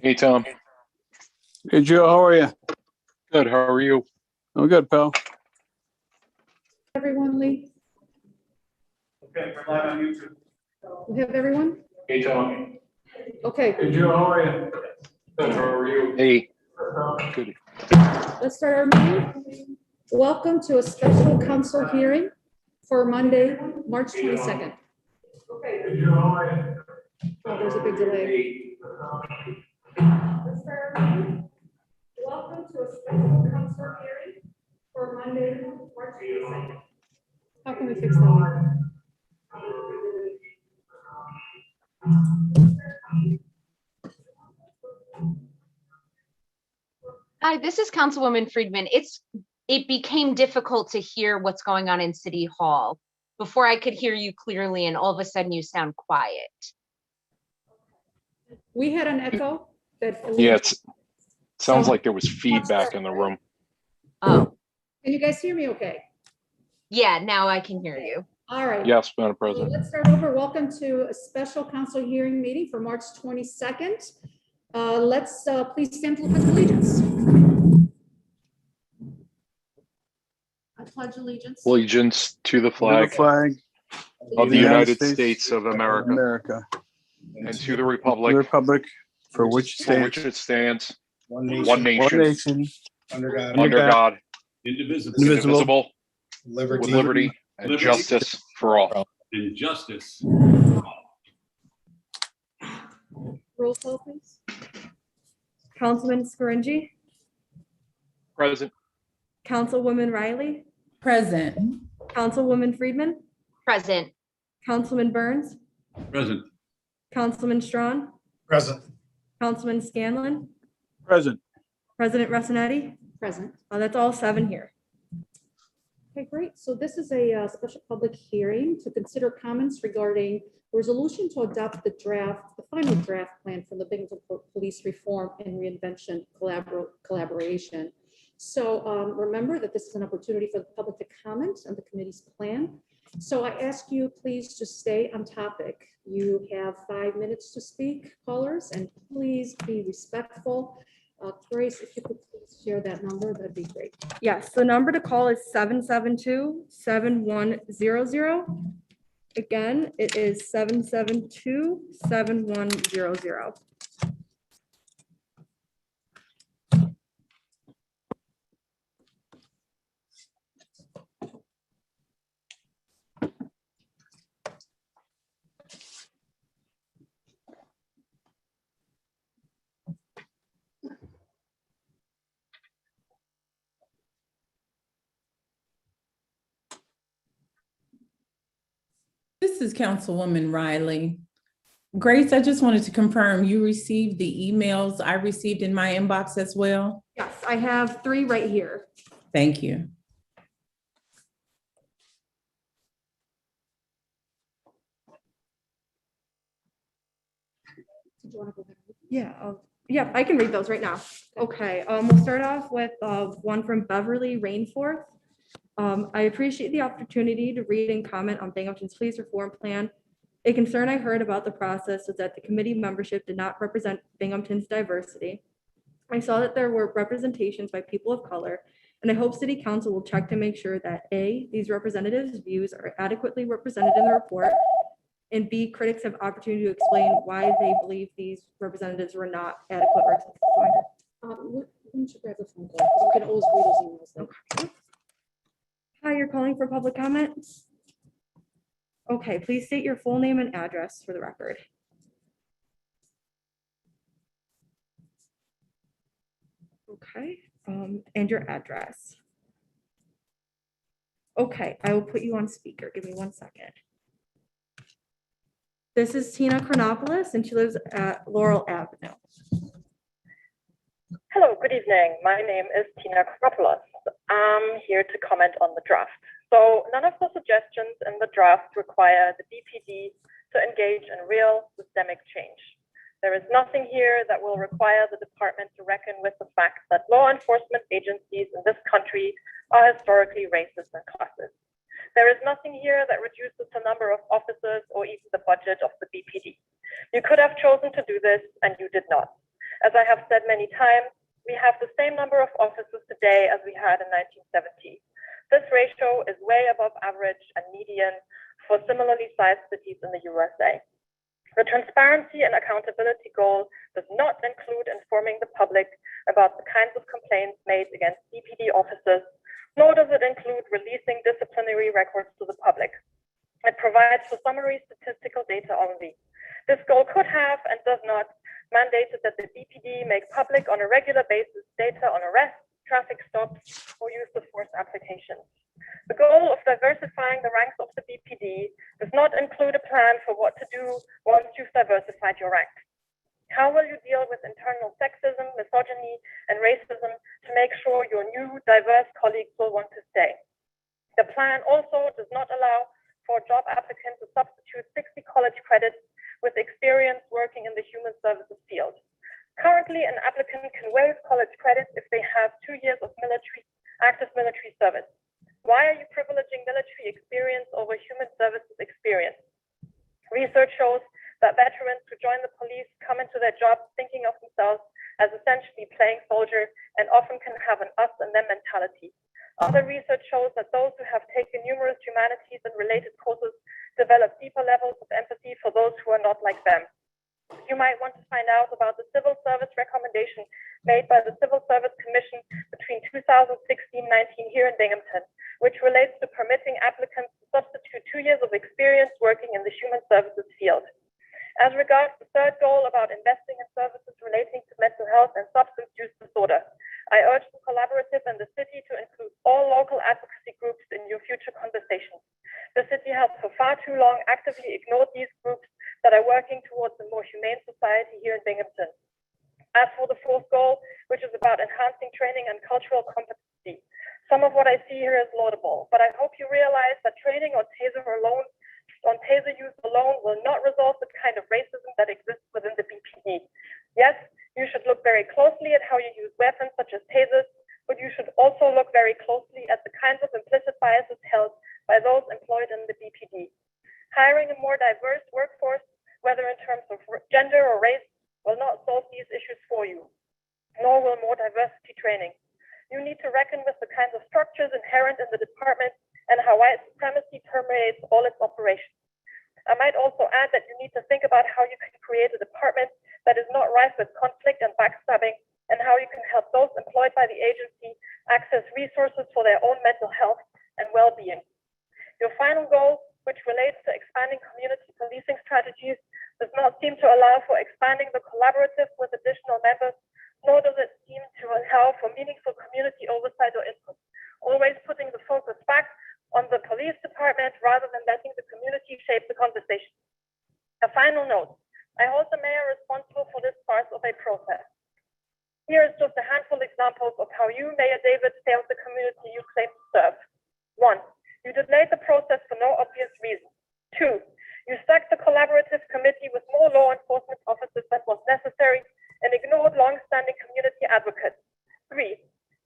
Hey, Tom. Hey, Joe, how are you? Good. How are you? I'm good, pal. Everyone, Lee? Okay, we're live on YouTube. We have everyone? Hey, Tom. Okay, Hey, Joe, how are you? Good. How are you? Hey. Good. let's start our meeting. Welcome to a special council hearing for Monday, March 22nd. Hey, Joe, how are you? Oh, there's a big delay. Let's start our meeting. Welcome to a special council hearing for Monday, March 22nd. How can we fix that? Hi, this is Councilwoman Friedman. It became difficult to hear what's going on in City Hall. Before I could hear you clearly, and all of a sudden you sound quiet. We had an echo that. Yeah, it sounds So- like there was feedback in the room. Oh, Can you guys hear me okay? yeah, now I can hear you. All right. Yes, Madam So President. let's start over. Welcome to a special council hearing meeting for March 22nd. Let's please stand for the Pledge of Allegiance. I pledge allegiance. Allegiance to the flag of the United States of America and to the republic for which it stands, One nation, one nation, under God, indivisible, with liberty and justice for all. and justice. Roll call, please. Councilman Scaringi, Present. Councilwoman Riley, Present. Councilwoman Friedman, Present. Councilman Burns, Present. Councilman Strawn, Present. Councilman Scanlon, Present. President Rossetti. Present. That's all 7 here. Okay, great. So this is a special public hearing to consider comments regarding resolution to adopt the final draft plan for the Binghamton Police Reform and Reinvention collaboration. So remember that this is an opportunity for the public to comment on the committee's plan. So I ask you, please just stay on topic. You have 5 minutes to speak, callers, and please be respectful. Grace, if you could please share that number, that'd be great. Yes, the number to call is 772-7100. Again, it is 772-7100. This is Councilwoman Riley. Grace, I just wanted to confirm you received the emails I received in my inbox as well. Yes, I have 3 right here. Thank you. Did you want to go ahead? Yeah, I can read those right now. Okay, we'll start off with one from Beverly Rainforth. I appreciate the opportunity to read and comment on Binghamton's police reform plan. A concern I heard about the process was that the committee membership did not represent Binghamton's diversity. I saw that there were representations by people of color, and I hope City Council will check to make sure that A, these representatives' views are adequately represented in the report, and B, critics have opportunity to explain why they believe these representatives were not adequate represented. Why don't you grab the phone call? 'Cause you can always read those emails later. Okay. Hi, you're calling for public comments? Okay, please state your full name and address for the record. Okay, and your address. Okay, I will put you on speaker. Give me 1 second. This is Tina Chronopoulos, and she lives at Laurel Avenue. Hello, good evening. My name is Tina Chronopoulos. I'm here to comment on the draft. So none of the suggestions in the draft require the BPD to engage in real systemic change. There is nothing here that will require the department to reckon with the fact that law enforcement agencies in this country are historically racist and classist. There is nothing here that reduces the number of officers or even the budget of the BPD. You could have chosen to do this and you did not. As I have said many times, we have the same number of officers today as we had in 1970. This ratio is way above average and median for similarly sized cities in the USA. The transparency and accountability goal does not include informing the public about the kinds of complaints made against DPD officers, nor does it include releasing disciplinary records to the public. It provides for summary statistical data only. This goal could have and does not mandated that the DPD make public on a regular basis data on arrests, traffic stops, or use of force applications. The goal of diversifying the ranks of the DPD does not include a plan for what to do once you've diversified your ranks. How will you deal with internal sexism, misogyny, and racism to make sure your new, diverse colleagues will want to stay? The plan also does not allow for a job applicant to substitute 60 college credits with experience working in the human services field. Currently, an applicant can waive college credits if they have 2 years of active military service. Why are you privileging military experience over human services experience? Research shows that veterans who join the police come into their jobs thinking of themselves as essentially playing soldier and often can have an us and them mentality. Other research shows that those who have taken numerous humanities and related courses develop deeper levels of empathy for those who are not like them. You might want to find out about the civil service recommendation made by the Civil Service Commission between 2016-19 here in Binghamton, which relates to permitting applicants to substitute 2 years of experience working in the human services field. As regards the third goal about investing in services relating to mental health and substance use disorder, I urge the collaborative and the city to include all local advocacy groups in your future conversations. The city has for far too long actively ignored these groups that are working towards a more humane society here in Binghamton. As for the fourth goal, which is about enhancing training and cultural competency, some of what I see here is laudable, but I hope you realize that training on taser use alone will not resolve the kind of racism that exists within the BPD. Yes, you should look very closely at how you use weapons such as tasers, but you should also look very closely at the kinds of implicit biases held by those employed in the BPD. Hiring a more diverse workforce, whether in terms of gender or race, will not solve these issues for you, nor will more diversity training. You need to reckon with the kinds of structures inherent in the department and how white supremacy permeates all its operations. I might also add that you need to think about how you can create a department that is not rife with conflict and backstabbing, and how you can help those employed by the agency access resources for their own mental health and well-being. Your final goal, which relates to expanding community policing strategies, does not seem to allow for expanding the collaborative with additional members, nor does it seem to allow for meaningful community oversight or input, always putting the focus back on the police department rather than letting the community shape the conversation. A final note, I hold the mayor responsible for this part of a process. Here is just a handful of examples of how you, Mayor David, failed the community you claim to serve. 1, you delayed the process for no obvious reason. 2, you stacked the collaborative committee with more law enforcement officers than was necessary and ignored long-standing community advocates. 3,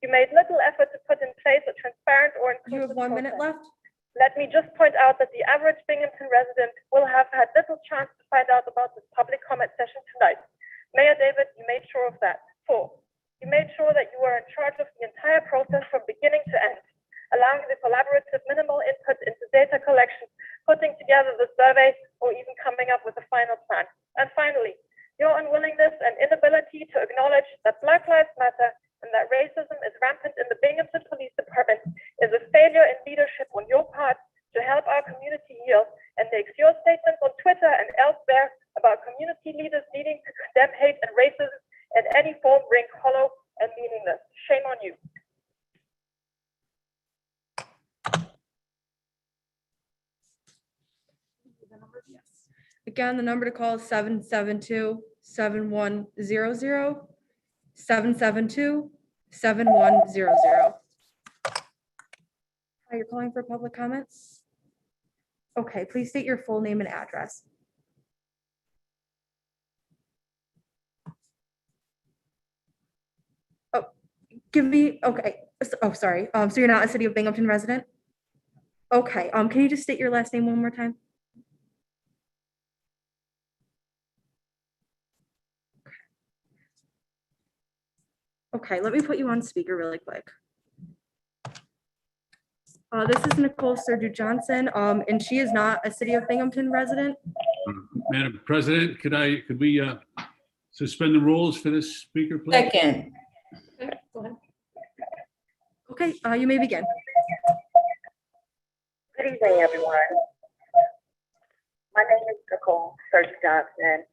you made little effort to put in place a transparent or inclusive You have 1 minute process. left. Let me just point out that the average Binghamton resident will have had little chance to find out about this public comment session tonight. Mayor David, you made sure of that. 4, you made sure that you were in charge of the entire process from beginning to end, allowing the collaborative minimal input into data collection, putting together the survey, or even coming up with a final plan. And finally, your unwillingness and inability to acknowledge that Black Lives Matter and that racism is rampant in the Binghamton Police Department is a failure in leadership on your part to help our community heal, and makes your statements on Twitter and elsewhere about community leaders needing to condemn hate and racism in any form ring hollow and meaningless. Shame on you. Again, the number to call is 772-7100, 772-7100. Hi, you're calling for public comments? Okay, please state your full name and address. Oh, give me, okay. Oh, sorry. So you're not a City of Binghamton resident? Okay, can you just state your last name one more time? Okay, let me put you on speaker really quick. This is Nicole Sturgeon Johnson, and she is not a City of Binghamton resident. Madam President, could we suspend the rules for this speaker, please? Second. Okay, go ahead. Okay, you may begin. Good evening, everyone. My name is Nicole Sturgeon Johnson,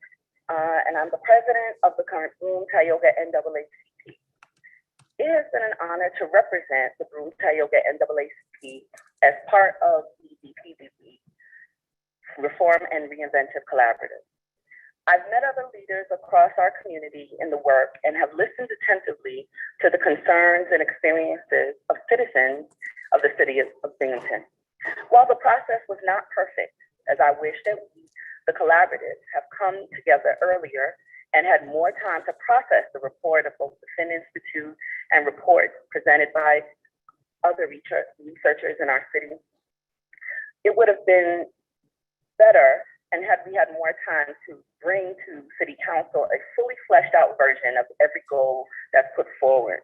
and I'm the president of the current Broome Tioga NAACP. It has been an honor to represent the Broome Tioga NAACP as part of the BPDB Reform and Reinventive Collaborative. I've met other leaders across our community in the work and have listened attentively to the concerns and experiences of citizens of the city of Binghamton. While the process was not perfect, as I wish that we, the collaboratives, have come together earlier and had more time to process the report of both the Finn Institute and reports presented by other researchers in our city, it would have been better and had we had more time to bring to City Council a fully fleshed out version of every goal that's put forward.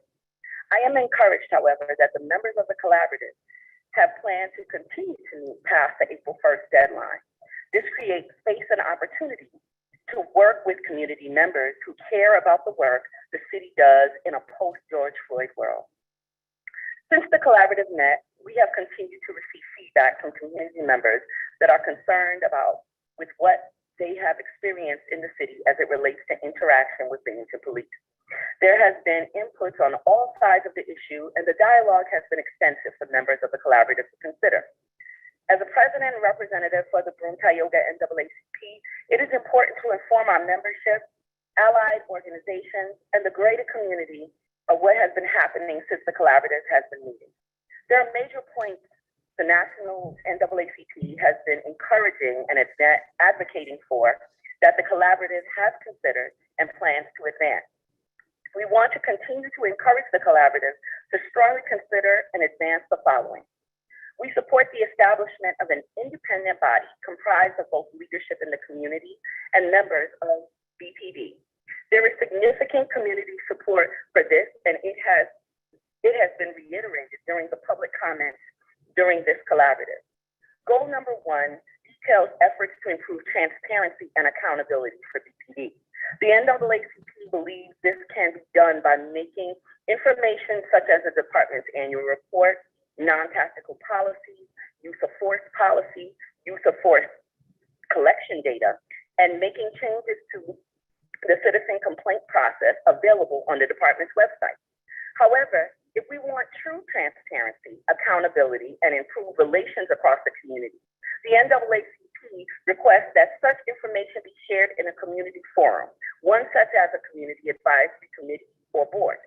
I am encouraged, however, that the members of the collaborative have planned to continue to meet past the April 1st deadline. This creates space and opportunity to work with community members who care about the work the city does in a post-George Floyd world. Since the collaborative met, we have continued to receive feedback from community members that are concerned with what they have experienced in the city as it relates to interaction with Binghamton Police. There has been inputs on all sides of the issue, and the dialogue has been extensive for members of the collaborative to consider. As a president and representative for the Broome Tioga NAACP, it is important to inform our membership, allied organizations, and the greater community of what has been happening since the collaborative has been meeting. There are major points the national NAACP has been encouraging and advocating for that the collaborative has considered and plans to advance. We want to continue to encourage the collaborative to strongly consider and advance the following. We support the establishment of an independent body comprised of both leadership in the community and members of BPD. There is significant community support for this, and it has been reiterated during the public comments during this collaborative. Goal number 1 details efforts to improve transparency and accountability for BPD. The NAACP believes this can be done by making information such as the department's annual report, non-tactical policies, use of force policy, use of force collection data, and making changes to the citizen complaint process available on the department's website. However, if we want true transparency, accountability, and improved relations across the community, the NAACP requests that such information be shared in a community forum, one such as a community advisory committee or board.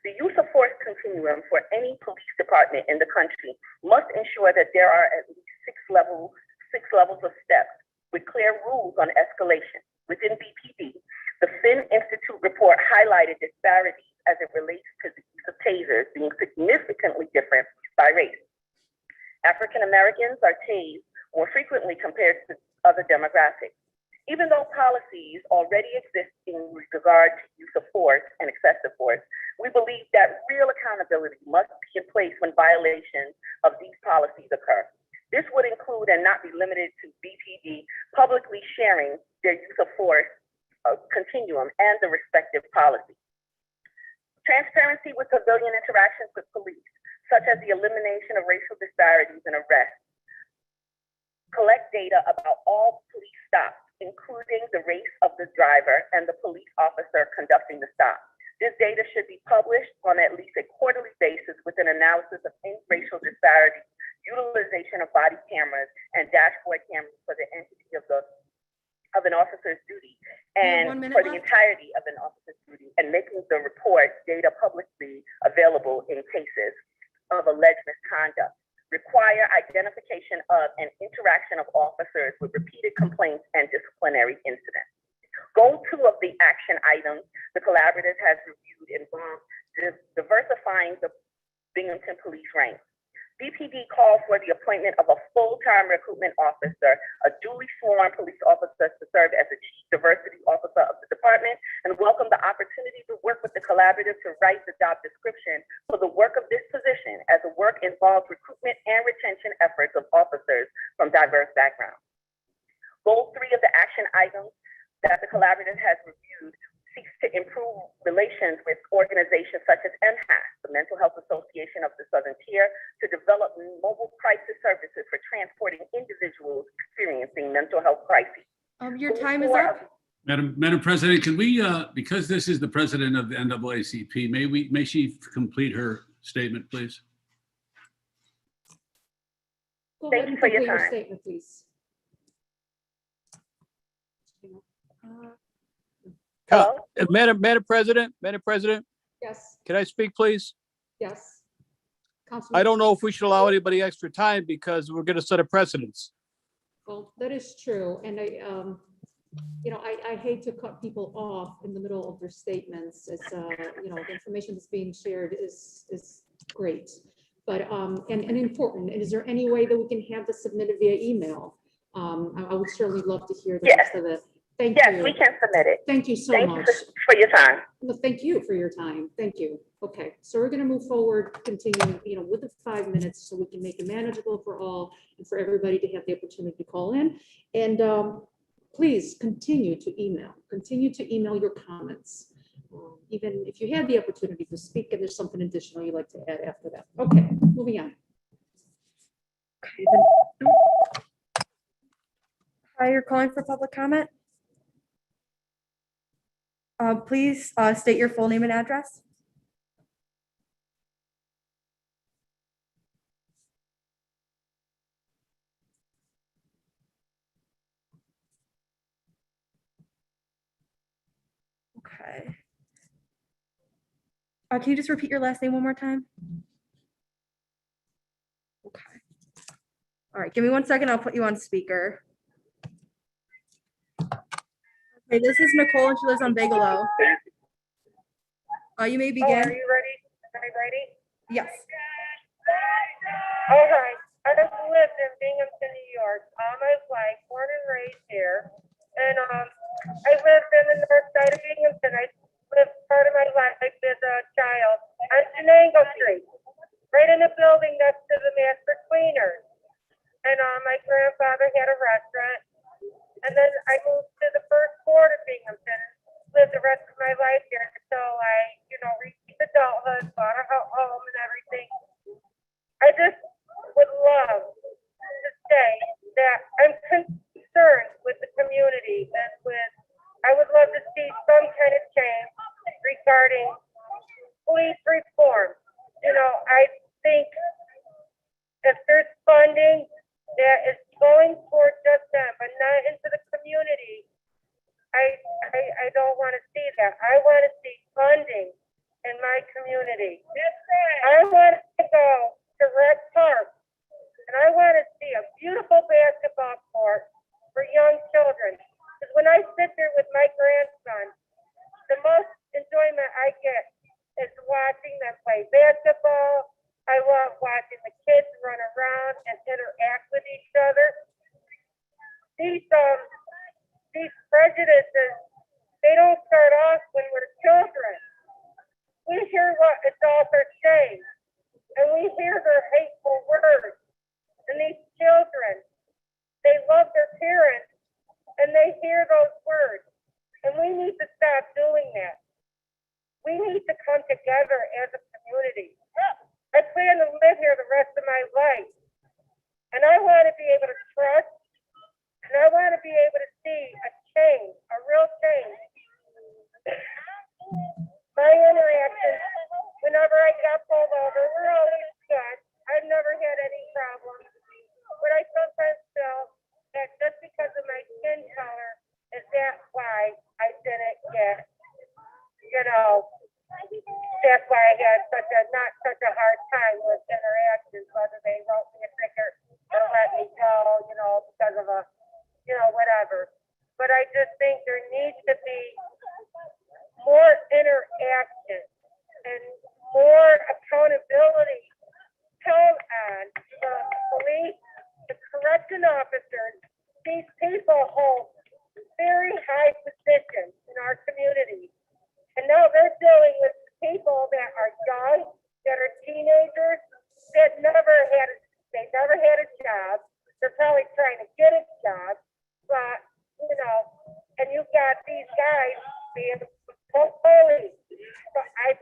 The use of force continuum for any police department in the country must ensure that there are at least six levels of steps with clear rules on escalation. Within BPD, the Finn Institute report highlighted disparities as it relates to the use of tasers being significantly different by race. African Americans are tased more frequently compared to other demographics. Even though policies already exist in regard to use of force and excessive force, we believe that real accountability must be in place when violations of these policies occur. This would include and not be limited to BPD publicly sharing their use of force continuum and the respective policies. Transparency with civilian interactions with police, such as the elimination of racial disparities in arrests. Collect data about all police stops, including the race of the driver and the police officer conducting the stop. This data should be published on at least a quarterly basis with an analysis of any racial disparities, utilization of body cameras and dashboard cameras for the entity of an officer's duty and for the entirety of an officer's duty, and making the report data publicly available in cases of alleged misconduct. Require identification of and interaction of officers with repeated complaints and disciplinary incidents. Goal 2 of the action items the collaborative has reviewed involves diversifying the Binghamton police ranks. BPD called for the appointment of a full-time recruitment officer, a duly sworn police officer to serve as the chief diversity officer of the department, and welcome the opportunity to work with the collaborative to write the job description for the work of this position, as the work involves recruitment and retention efforts of officers from diverse backgrounds. Goal 3 of the action items that the collaborative has reviewed seeks to improve relations with organizations such as MHAS, the Mental Health Association of the Southern Tier, to develop mobile crisis services for transporting individuals experiencing mental health crises. Your time is up. Madam President, can we, because this is the president of the NAACP, may she complete her statement, please? Go Thank ahead you and for your complete your time. statement, please. Hello? Madam President, Yes, can I speak, please? yes. I Councilman, don't know if we should allow anybody extra time because we're gonna set a precedence. well, that is true, and I hate to cut people off in the middle of their statements. It's, the information that's being shared is great, but, and important. And is there any way that we can have this submitted via email? I would certainly love to hear the rest of it. Thank you. Yes, we can submit it. Thank you so Thank much. you for your time. Well, thank you for your time. Thank you. Okay, so we're gonna move forward, continue, with the 5 minutes so we can make it manageable for all and for everybody to have the opportunity to call in. And please continue to email your comments. Even if you had the opportunity to speak and there's something additional you'd like to add after that. Okay, moving on. Hi, you're calling for public comment? Please state your full name and address. Okay. Can you just repeat your last name one more time? Okay. All right, give me 1 second. I'll put you on speaker. Okay, this is Nicole and she lives on Bigelow. You may Oh, begin. are you ready? Are you ready? Yes. All right. I have lived in Binghamton, New York all my life, born and raised here. And I lived in the north side of Binghamton. I lived part of my life as a child on Shenango Street, right in the building next to the Master Cleaners. And my grandfather had a restaurant. And then I moved to the first ward of Binghamton, lived the rest of my life here until I, reached adulthood, bought a home and everything. I just would love to say that I'm concerned with the community and I would love to see some kind of change regarding police reform. I think if there's funding that is going toward just them, but not into the community, I don't want to see that. I want to see funding in my community. I want to go to Rec Park, and I want to see a beautiful basketball court for young children. Because when I sit there with my grandson, the most enjoyment I get is watching them play basketball. I love watching the kids run around and interact with each other. These prejudices, they don't start off when we're children. We hear what adults are saying, and we hear their hateful words. And these children, they love their parents, and they hear those words. And we need to stop doing that. We need to come together as a community. I plan to live here the rest of my life. And I want to be able to trust, and I want to be able to see a change, a real change. My interactions, whenever I got pulled over, were always good. I've never had any problems. But I sometimes feel that just because of my skin color, is that why I didn't get, that's why I had not such a hard time with interactions, whether they wrote me a ticket or let me go, because of whatever. But I just think there needs to be more interaction and more accountability held on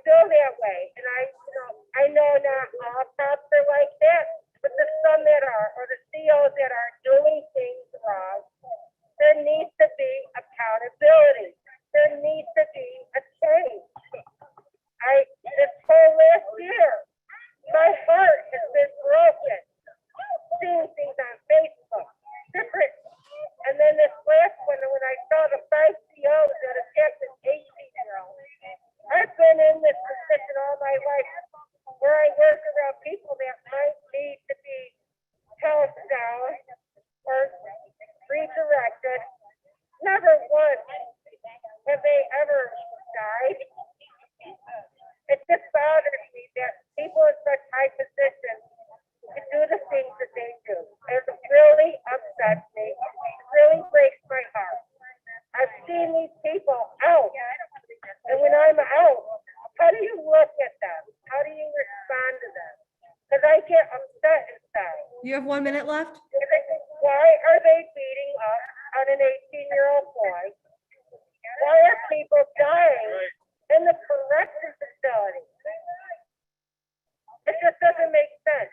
feel that way. And I know not all cops are like that, but the some that are, or the COs that are doing things wrong, there needs to be accountability. There needs to be a change. This whole last year, my heart has been broken. Seeing things on Facebook, different. And then this last one, when I saw the 5 COs that attacked an 18-year-old, I've been in this position all my life where I work around people that might need to be held down or redirected. Never once have they ever died. It just bothers me that people in such high positions to do the things that they do. It really upsets me. It really breaks my heart. I've seen these people out, and when I'm out, how do you look at them? How do you respond to them? Because I get upset inside. You have 1 minute left? Why are they beating up on an 18-year-old boy? Why are people dying in the correction facility? It just doesn't make sense.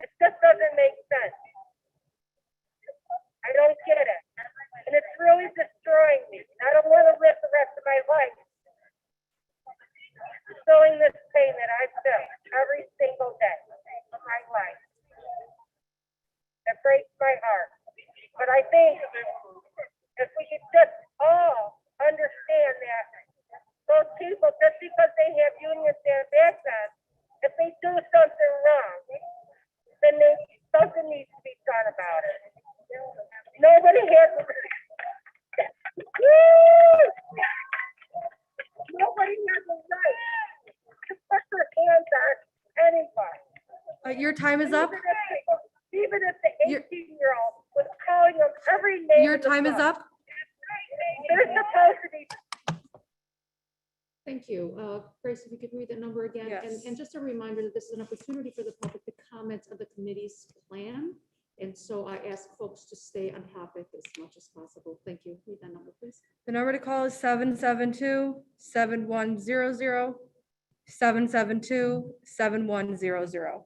It just doesn't make sense. I don't get it. And it's really destroying me. I don't want to live the rest of my life feeling this pain that I feel every single day of my life. It breaks my heart. But I think if we could just all understand that those people, just because they have unions that back them, if they do something wrong, then something needs to be done about it. Nobody has nobody has a right to put their hands on anybody. Your time is up. Even if the 18-year-old was calling them every name. Your time is up. They're supposed to be. Thank you. Grace, if you could read that number again. Yes. And just a reminder that this is an opportunity for the public to comment on the committee's plan. And so I ask folks to stay on topic as much as possible. Thank you. Read that number, please. The number to call is 772-7100, 772-7100.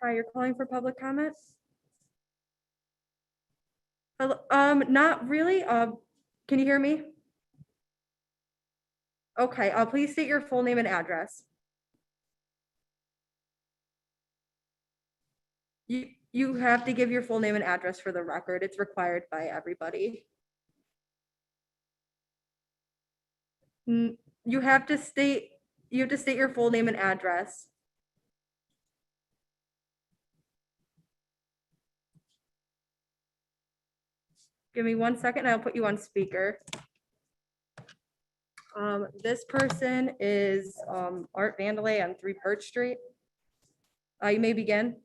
Hi, you're calling for public comment? Hello, not really. Can you hear me? Okay, please state your full name and address. You have to give your full name and address for the record. It's required by everybody. You have to state your full name and address. Give me 1 second, I'll put you on speaker. This person is Art Vandalay on 3 Birch Street. You may begin.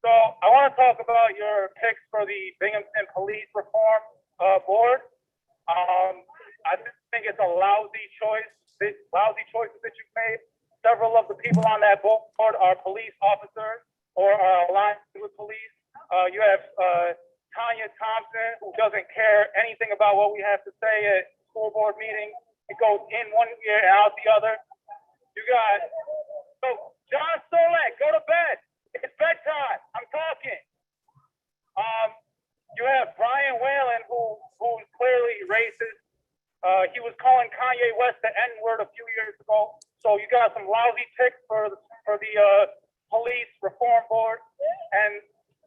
So I want to talk about your picks for the Binghamton Police Reform Board. I think it's a lousy choices that you've made. Several of the people on that board are police officers or are aligned with police. You have Tanya Thompson, who doesn't care anything about what we have to say at school board meetings. It goes in one ear and out the other. You got, so John Solek, go to bed. It's bedtime. I'm talking. You have Brian Whalen, who's clearly racist. He was calling Kanye West the N-word a few years ago. So you got some lousy picks for the police reform board. And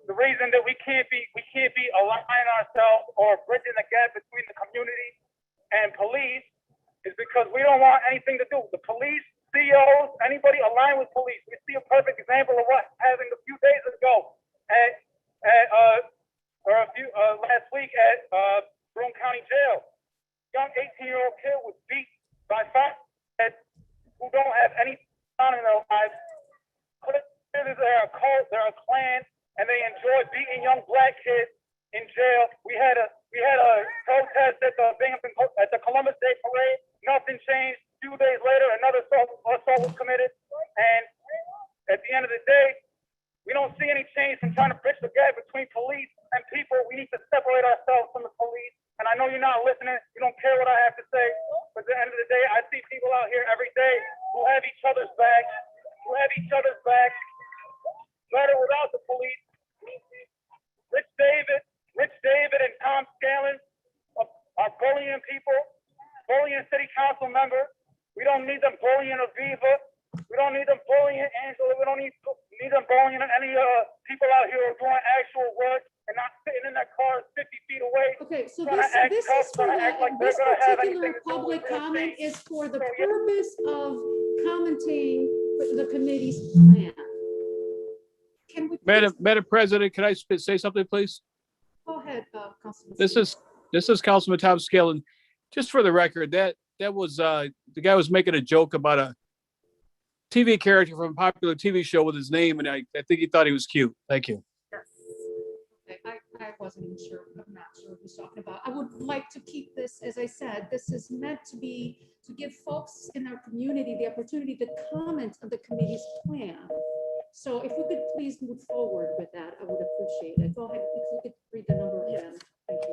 the reason that we can't be aligning ourselves or bridging the gap between the community and police is because we don't want anything to do. The police, CEOs, anybody aligned with police. We see a perfect example of what happened a few days ago last week at Broome County Jail. Young 18-year-old kid was beat by 5 who don't have any fun in their lives. They're a cult, they're a clan, and they enjoy beating young black kids in jail. We had a protest at the Columbus Day Parade, nothing changed. 2 days later, another assault was committed. And at the end of the day, we don't see any change from trying to bridge the gap between police and people. We need to separate ourselves from the police. And I know you're not listening. You don't care what I have to say. But at the end of the day, I see people out here every day who have each other's backs, better without the police. Rich David and Tom Scanlon are bullying people, bullying city council members. We don't need them bullying Aviva. We don't need them bullying Angela. We don't need them bullying any people out here who are doing actual work and not sitting in their cars 50 feet away. Okay, so trying to act this tough, is for trying to act like this they're gonna have particular anything to do public with this comment thing. is for the So, yeah. purpose of commenting the committee's plan. Can we please Madam President, can I say something, please? go ahead, Councilman? This is Councilman Tom Skillen. Just for the record, that was the guy was making a joke about a TV character from a popular TV show with his name, and I think he thought he was cute. Thank you. Okay, I wasn't even sure. I'm not sure what he's talking about. I would like to keep this, as I said, this is meant to be, to give folks in our community the opportunity to comment on the committee's plan. So if we could please move forward with that, I would appreciate it. Go ahead, if you could read the number again. Thank you.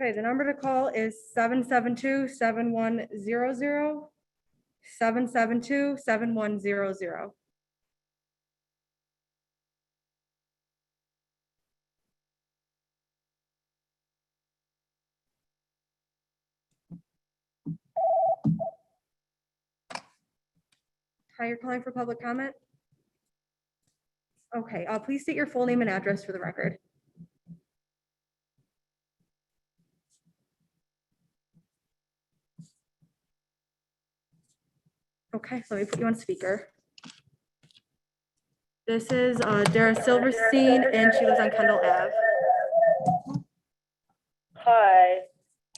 Okay, the number to call is 772-7100, 772-7100. Hi, you're calling for public comment? Okay, please state your full name and address for the record. Okay, so let me put you on speaker. This is Dara Silverstein, and she lives on Kendall Ave. Hi.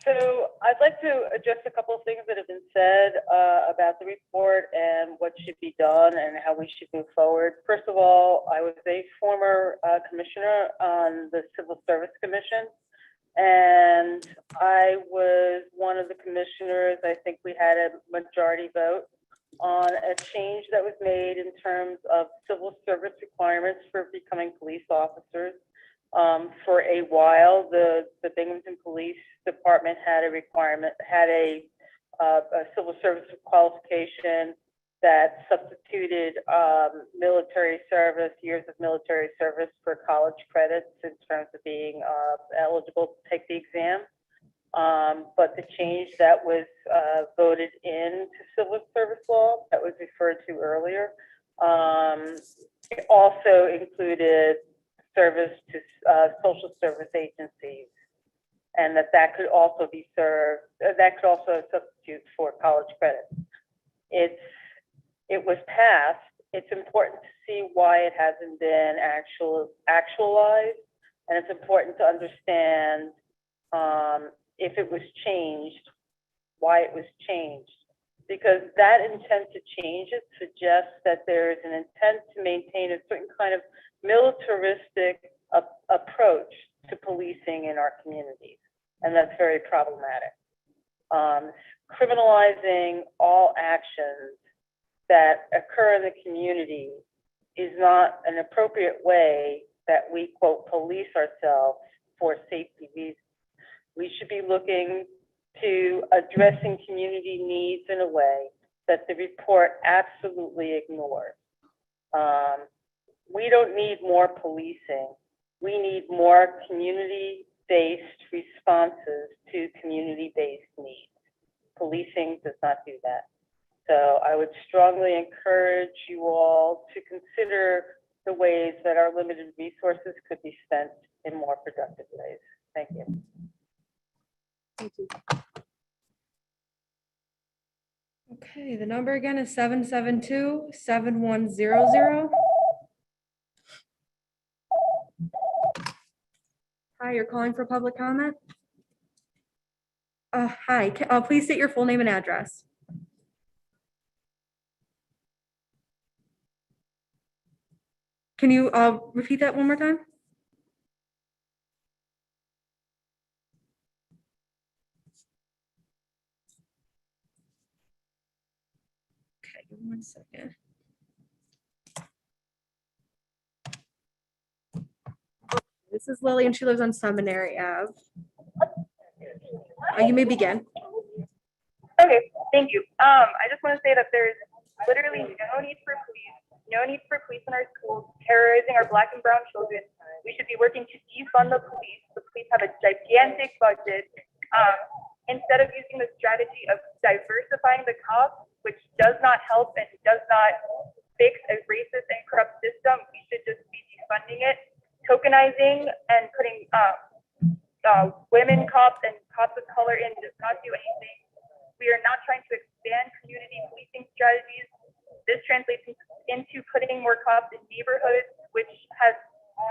So I'd like to address a couple of things that have been said about the report and what should be done and how we should move forward. First of all, I was a former commissioner on the Civil Service Commission, and I was one of the commissioners. I think we had a majority vote on a change that was made in terms of civil service requirements for becoming police officers. For a while, the Binghamton Police Department had a requirement, had a civil service qualification that substituted military service, years of military service for college credits in terms of being eligible to take the exam. But the change that was voted into civil service law that was referred to earlier, it also included service to social service agencies, and that could also be served, that could also substitute for college credit. It was passed. It's important to see why it hasn't been actualized, and it's important to understand if it was changed, why it was changed, because that intent to change it suggests that there is an intent to maintain a certain kind of militaristic approach to policing in our communities, and that's very problematic. Criminalizing all actions that occur in the community is not an appropriate way that we, quote, police ourselves for safety reasons. We should be looking to addressing community needs in a way that the report absolutely ignores. We don't need more policing. We need more community-based responses to community-based needs. Policing does not do that. So I would strongly encourage you all to consider the ways that our limited resources could be spent in more productive ways. Thank you. Thank you. Okay, the number again is 772-7100. Hi, you're calling for public comment? Hi, please state your full name and address. Can you repeat that one more time? 1 second. This is Lily and she lives on Seminary Ave. You may begin. Okay, thank you. I just want to say that there's literally no need for police in our schools terrorizing our Black and brown children. We should be working to defund the police. The police have a gigantic budget. Instead of using the strategy of diversifying the cops, which does not help and does not fix a racist and corrupt system, we should just be defunding it, tokenizing and putting women cops and cops of color in does not do anything. We are not trying to expand community policing strategies. This translates into putting more cops in neighborhoods, which has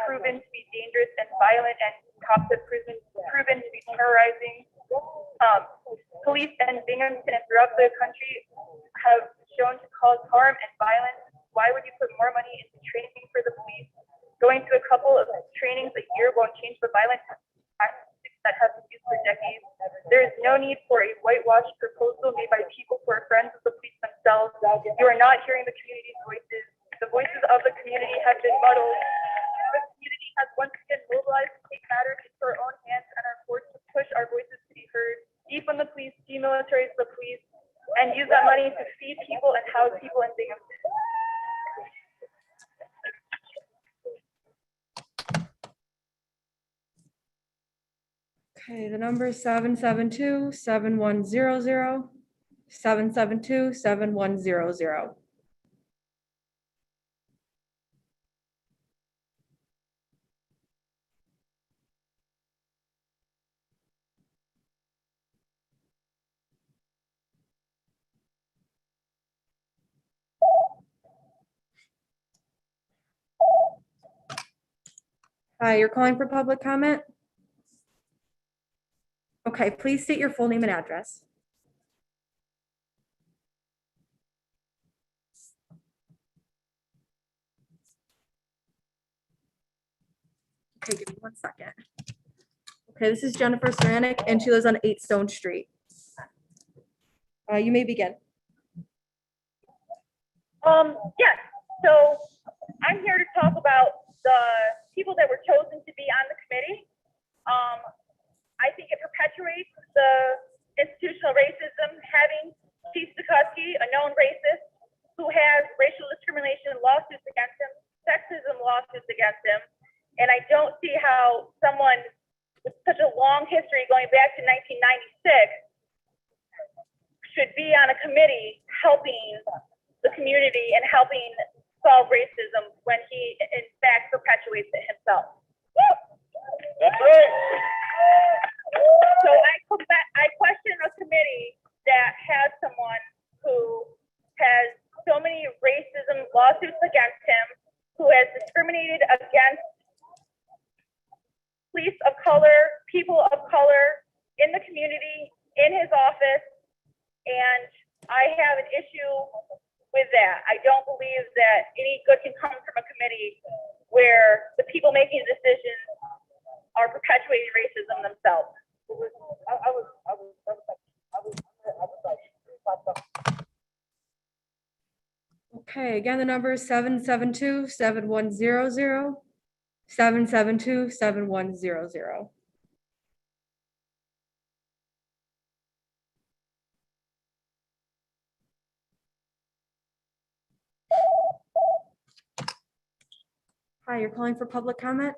proven to be dangerous and violent, and cops have proven to be terrorizing. Police in Binghamton and throughout the country have shown to cause harm and violence. Why would you put more money into training for the police? Going to a couple of trainings a year won't change the violent tactics that have been used for decades. There is no need for a whitewashed proposal made by people who are friends of the police themselves. You are not hearing the community's voices. The voices of the community have been muddled. The community has once again mobilized to take matters into our own hands and are forced to push our voices to be heard. Defund the police, demilitarize the police, and use that money to feed people and house people in Binghamton. Okay, the number is 772-7100, 772-7100. Hi, you're calling for public comment? Okay, please state your full name and address. Okay, give me 1 second. Okay, this is Jennifer Saranic, and she lives on 8 Stone Street. You may begin. Yes, so I'm here to talk about the people that were chosen to be on the committee. I think it perpetuates the institutional racism, having Chief Zukoski, a known racist, who has racial discrimination lawsuits against him, sexism lawsuits against him, and I don't see how someone with such a long history going back to 1996 should be on a committee helping the community and helping solve racism when he in fact perpetuates it himself. That's right. So I question a committee that has someone who has so many racism lawsuits against him, who has discriminated against police of color, people of color in the community, in his office, and I have an issue with that. I don't believe that any good can come from a committee where the people making decisions are perpetuating racism themselves. Okay, again, the number is 772-7100, 772-7100. Hi, you're calling for public comment?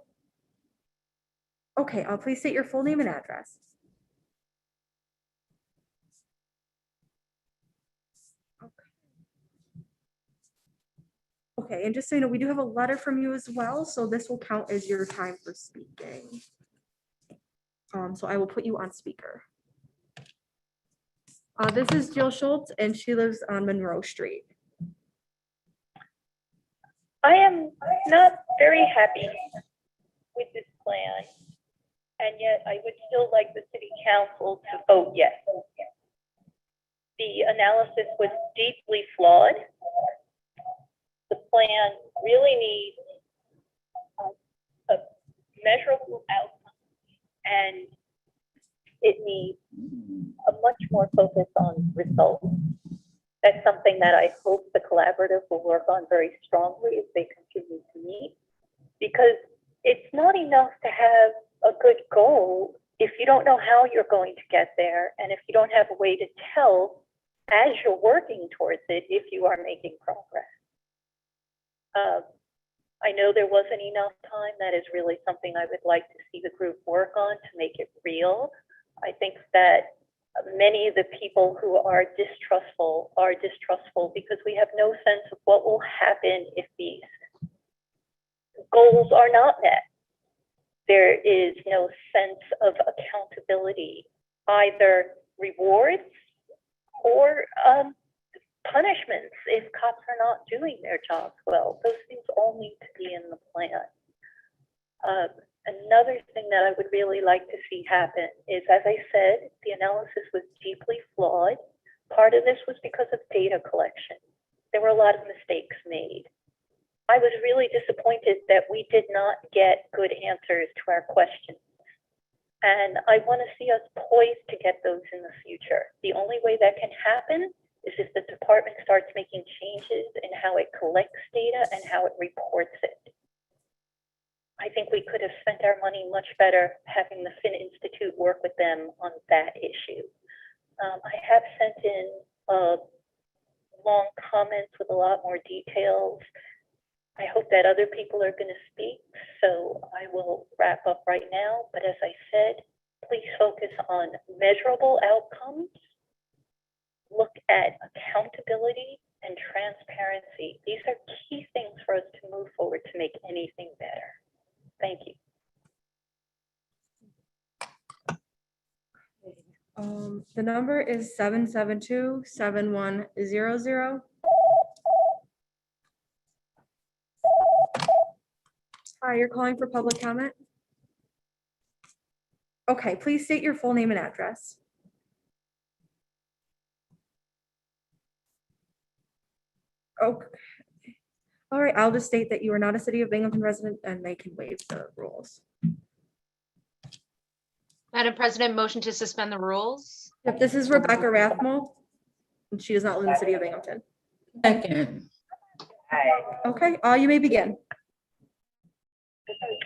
Okay, please state your full name and address. Okay, and just so you know, we do have a letter from you as well, so this will count as your time for speaking. So I will put you on speaker. This is Jill Schultz, and she lives on Monroe Street. I am not very happy with this plan, and yet I would still like the city council to vote yes. The analysis was deeply flawed. The plan really needs a measurable outcome, and it needs a much more focus on results That's something that I hope the collaborative will work on very strongly as they continue to meet, because it's not enough to have a good goal if you don't know how you're going to get there, and if you don't have a way to tell as you're working towards it if you are making progress. I know there wasn't enough time. That is really something I would like to see the group work on to make it real. I think that many of the people who are distrustful because we have no sense of what will happen if these goals are not met. There is no sense of accountability, either rewards or punishments if cops are not doing their jobs well. Those things all need to be in the plan. Another thing that I would really like to see happen is, as I said, the analysis was deeply flawed. Part of this was because of data collection. There were a lot of mistakes made. I was really disappointed that we did not get good answers to our questions. And I want to see us poised to get those in the future. The only way that can happen is if the department starts making changes in how it collects data and how it reports it. I think we could have spent our money much better having the Fin Institute work with them on that issue. I have sent in long comments with a lot more details. I hope that other people are going to speak, so I will wrap up right now. But as I said, please focus on measurable outcomes. Look at accountability and transparency. These are key things for us to move forward to make anything better. Thank you. The number is 772-7100. Hi, you're calling for public comment? Okay, please state your full name and address. Okay. All right, I'll just state that you are not a City of Binghamton resident and they can waive the rules. Madam President, motion to suspend the rules. Yep, this is Rebecca Rathmel, and she does not live in the City of Binghamton. Second. Okay, you may begin.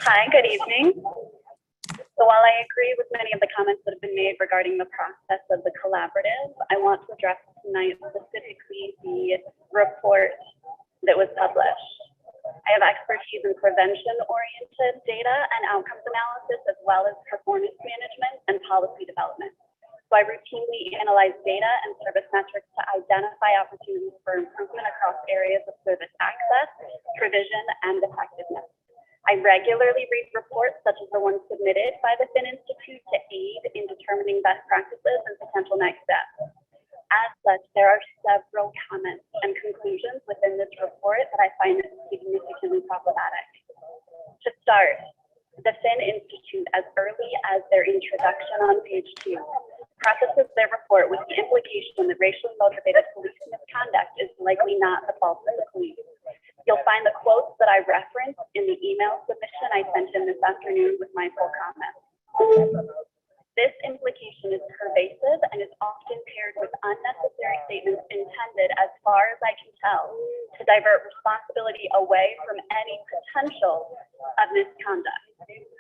Hi, good evening. So while I agree with many of the comments that have been made regarding the process of the collaborative, I want to address tonight specifically the report that was published. I have expertise in prevention-oriented data and outcomes analysis, as well as performance management and policy development. So I routinely analyze data and service metrics to identify opportunities for improvement across areas of service access, provision, and effectiveness. I regularly read reports such as the one submitted by the Fin Institute to aid in determining best practices and potential next steps. As such, there are several comments and conclusions within this report that I find significantly problematic. To start, the Fin Institute, as early as their introduction on page 2, prefaces their report with the implication that racially motivated police misconduct is likely not the fault of the police. You'll find the quotes that I referenced in the email submission I sent in this afternoon with my full comments. This implication is pervasive and is often paired with unnecessary statements intended, as far as I can tell, to divert responsibility away from any potential of misconduct.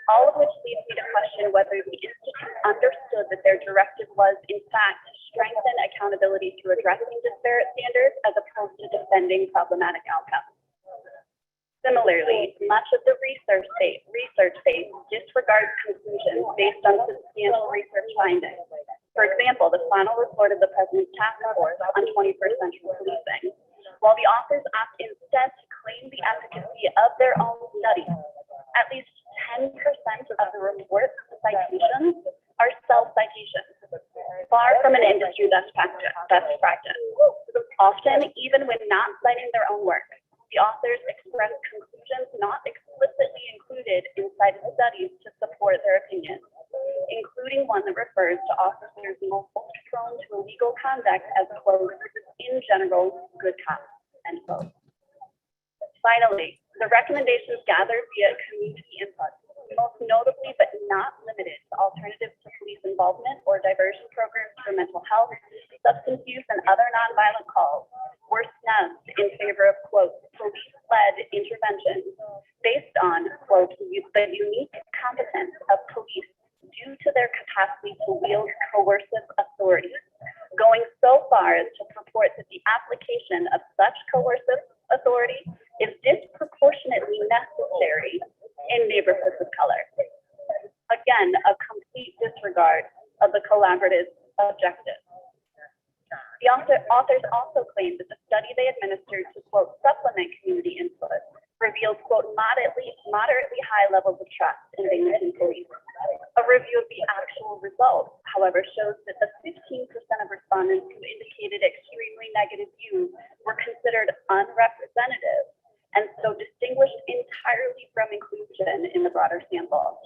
All of which leads me to question whether the Institute understood that their directive was, in fact, to strengthen accountability through addressing disparate standards as opposed to defending problematic outcomes. Similarly, much of the research phase disregards conclusions based on substantial research findings. For example, the final report of the President's Task Force on 21st Century Policing. While the authors opt instead to claim the efficacy of their own studies, at least 10% of the report's citations are self-citations, far from an industry best practice. Often, even when not citing their own work, the authors express conclusions not explicitly included in cited studies to support their opinions, including one that refers to officers most prone to illegal conduct as, quote, in general, good cops, end quote. Finally, the recommendations gathered via community input, most notably but not limited to alternatives to police involvement or diversion programs for mental health, substance use, and other nonviolent calls were snubbed in favor of, quote, police-led interventions based on, quote, the unique competence of police due to their capacity to wield coercive authority, going so far as to purport that the application of such coercive authority is disproportionately necessary in neighborhoods of color. Again, a complete disregard of the collaborative objective. The authors also claimed that the study they administered to, quote, supplement community input revealed, quote, moderately high levels of trust in Binghamton police. A review of the actual results, however, shows that the 15% of respondents who indicated extremely negative views were considered unrepresentative and so distinguished entirely from inclusion in the broader sample.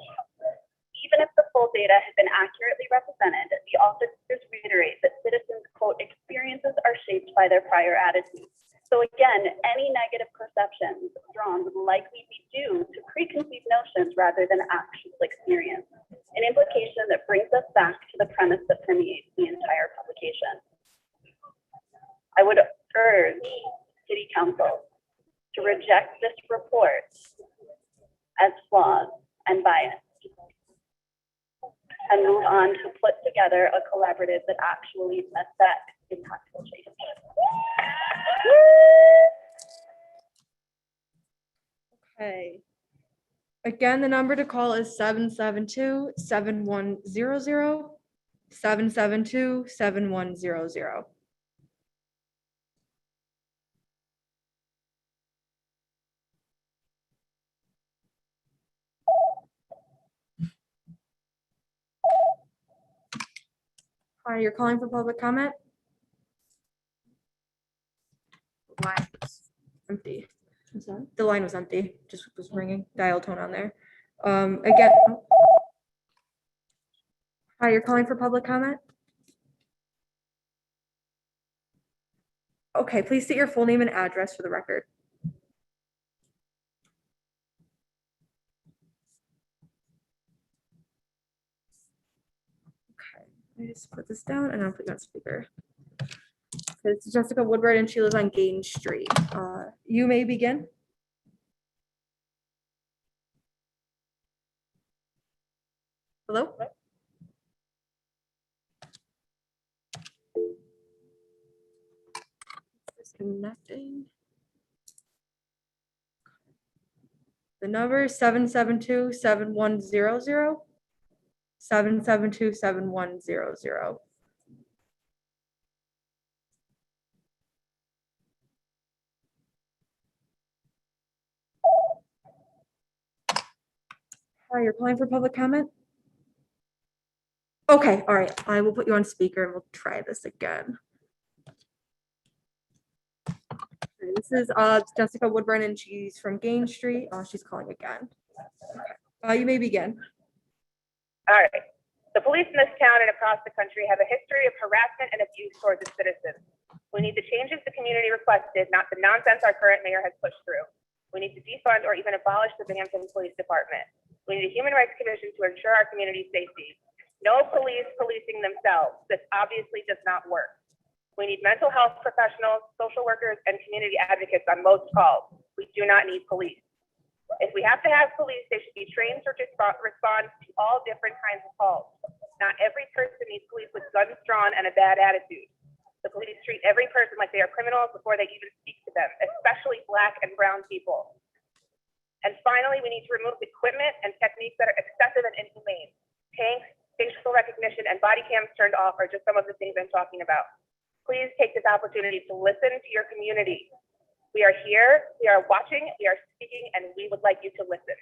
Even if the full data had been accurately represented, the authors reiterate that citizens, quote, experiences are shaped by their prior attitudes. So again, any negative perceptions drawn would likely be due to preconceived notions rather than actual experience, an implication that brings us back to the premise that permeates the entire publication. I would urge City Council to reject this report as flawed and biased, and move on to put together a collaborative that actually affects impactful change. Okay. Again, the number to call is 772-7100, 772-7100. Hi, you're calling for public comment? Line was empty. I'm sorry. The line was empty, just was ringing, dial tone on there. Again. Hi, you're calling for public comment? Okay, please state your full name and address for the record. Okay, let me just put this down and I'll put you on speaker. It's Jessica Woodward and she lives on Gain Street. You may begin. Hello? Disconnecting. The number is 772-7100, 772-7100. Hi, you're calling for public comment? Okay, all right, I will put you on speaker and we'll try this again. Okay, this is Jessica Woodburn and she's from Gain Street. She's calling again. Okay. You may begin. All right. The police in this town and across the country have a history of harassment and abuse towards its citizens. We need the changes the community requested, not the nonsense our current mayor has pushed through. We need to defund or even abolish the Binghamton Police Department. We need a human rights commission to ensure our community's safety. No police policing themselves. This obviously does not work. We need mental health professionals, social workers, and community advocates on most calls. We do not need police. If we have to have police, they should be trained to respond to all different kinds of calls. Not every person needs police with guns drawn and a bad attitude. The police treat every person like they are criminals before they even speak to them, especially Black and brown people. And finally, we need to remove equipment and techniques that are excessive and inhumane. Tanks, facial recognition, and body cams turned off are just some of the things I'm talking about. Please take this opportunity to listen to your community. We are here, we are watching, we are speaking, and we would like you to listen.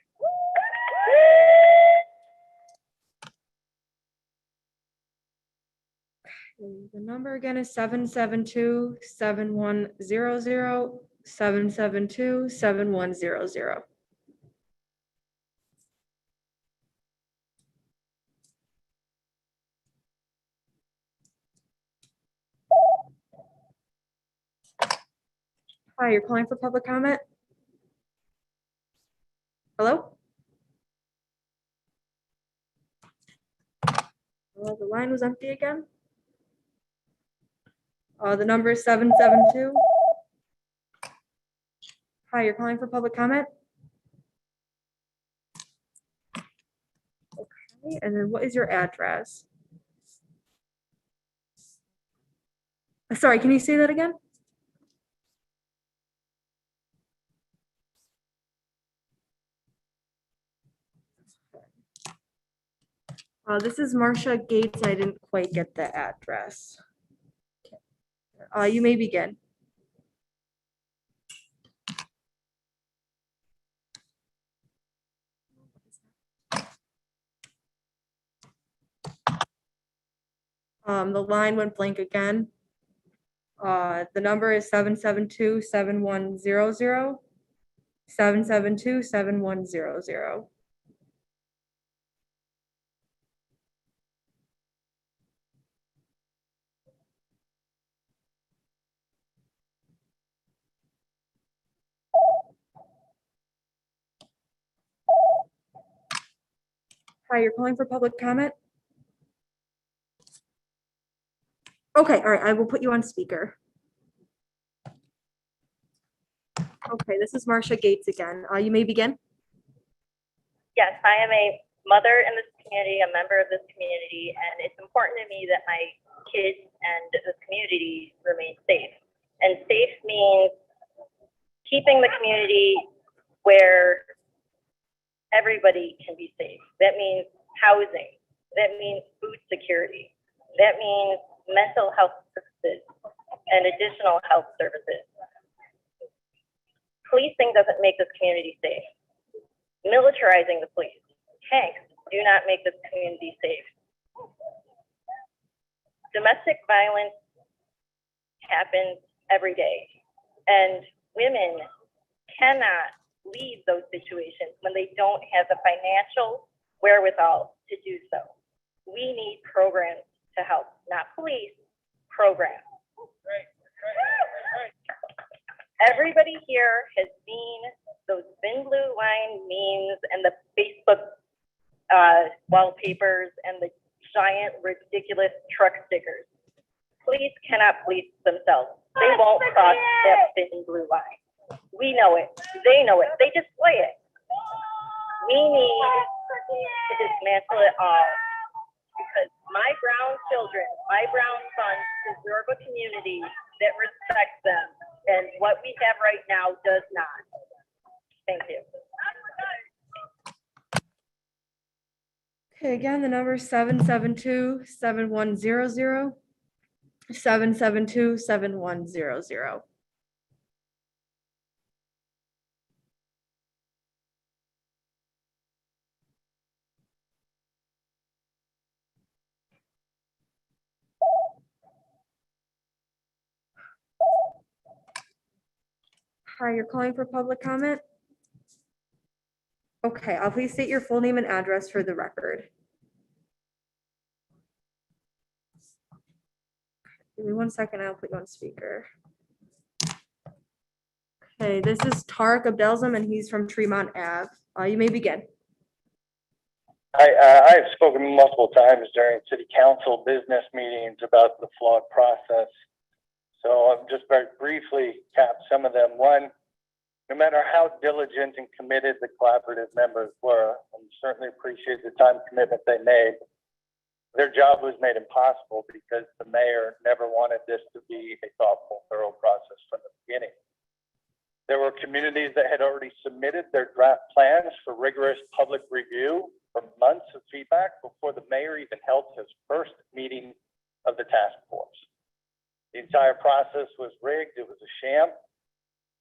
The number again is 772-7100, 772-7100. Hi, you're calling for public comment? Hello? The line was empty again. The number is 772. Hi, you're calling for public comment? Okay, and then what is your address? Sorry, can you say that again? This is Marcia Gates. I didn't quite get the address. You may begin. The line went blank again. The number is 772-7100. 772-7100. Hi, you're calling for public comment? Okay, all right, I will put you on speaker. Okay, this is Marcia Gates again. You may begin. Yes, I am a mother in this community, a member of this community, and it's important to me that my kids and this community remain safe. And safe means keeping the community where everybody can be safe. That means housing. That means food security. That means mental health services and additional health services. Policing doesn't make this community safe. Militarizing the police, tanks, do not make this community safe. Domestic violence happens every day, and women cannot leave those situations when they don't have the financial wherewithal to do so. We need programs to help, not police, programs. Everybody here has seen those thin blue line memes and the Facebook wallpapers and the giant ridiculous truck stickers. Police cannot police themselves. They won't cross that thin blue line. We know it. They know it. They display it. We need to dismantle it all, because my brown children, my brown sons deserve a community that respects them, and what we have right now does not. Thank you. Okay, again, the number is 772-7100. 772-7100. Hi, you're calling for public comment? Okay, please state your full name and address for the record. Give me 1 second, I'll put you on speaker. Okay, this is Tarek Abdelzam, and he's from Tremont Ave. You may begin. I have spoken multiple times during city council business meetings about the flawed process. So I'll just very briefly cap some of them. One, no matter how diligent and committed the collaborative members were, and certainly appreciate the time commitment they made, their job was made impossible because the mayor never wanted this to be a thoughtful, thorough process from the beginning. There were communities that had already submitted their draft plans for rigorous public review for months of feedback before the mayor even held his first meeting of the task force. The entire process was rigged. It was a sham.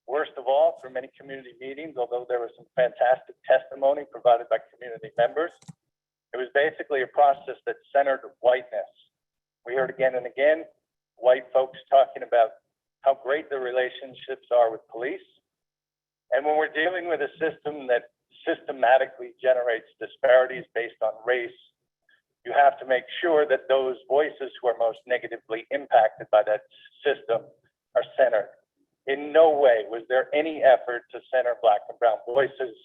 Worst of all, for many community meetings, although there was some fantastic testimony provided by community members, it was basically a process that centered whiteness. We heard again and again, white folks talking about how great the relationships are with police. And when we're dealing with a system that systematically generates disparities based on race, you have to make sure that those voices who are most negatively impacted by that system are centered. In no way was there any effort to center Black and brown voices,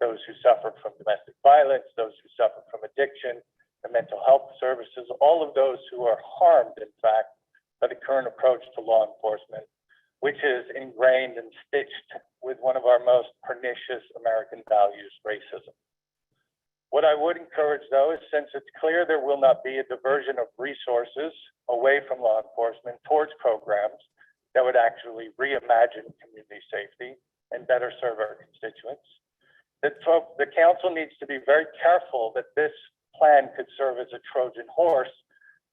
those who suffer from domestic violence, those who suffer from addiction, the mental health services, all of those who are harmed, in fact, by the current approach to law enforcement, which is ingrained and stitched with one of our most pernicious American values, racism. What I would encourage, though, is since it's clear there will not be a diversion of resources away from law enforcement towards programs that would actually reimagine community safety and better serve our constituents, the council needs to be very careful that this plan could serve as a Trojan horse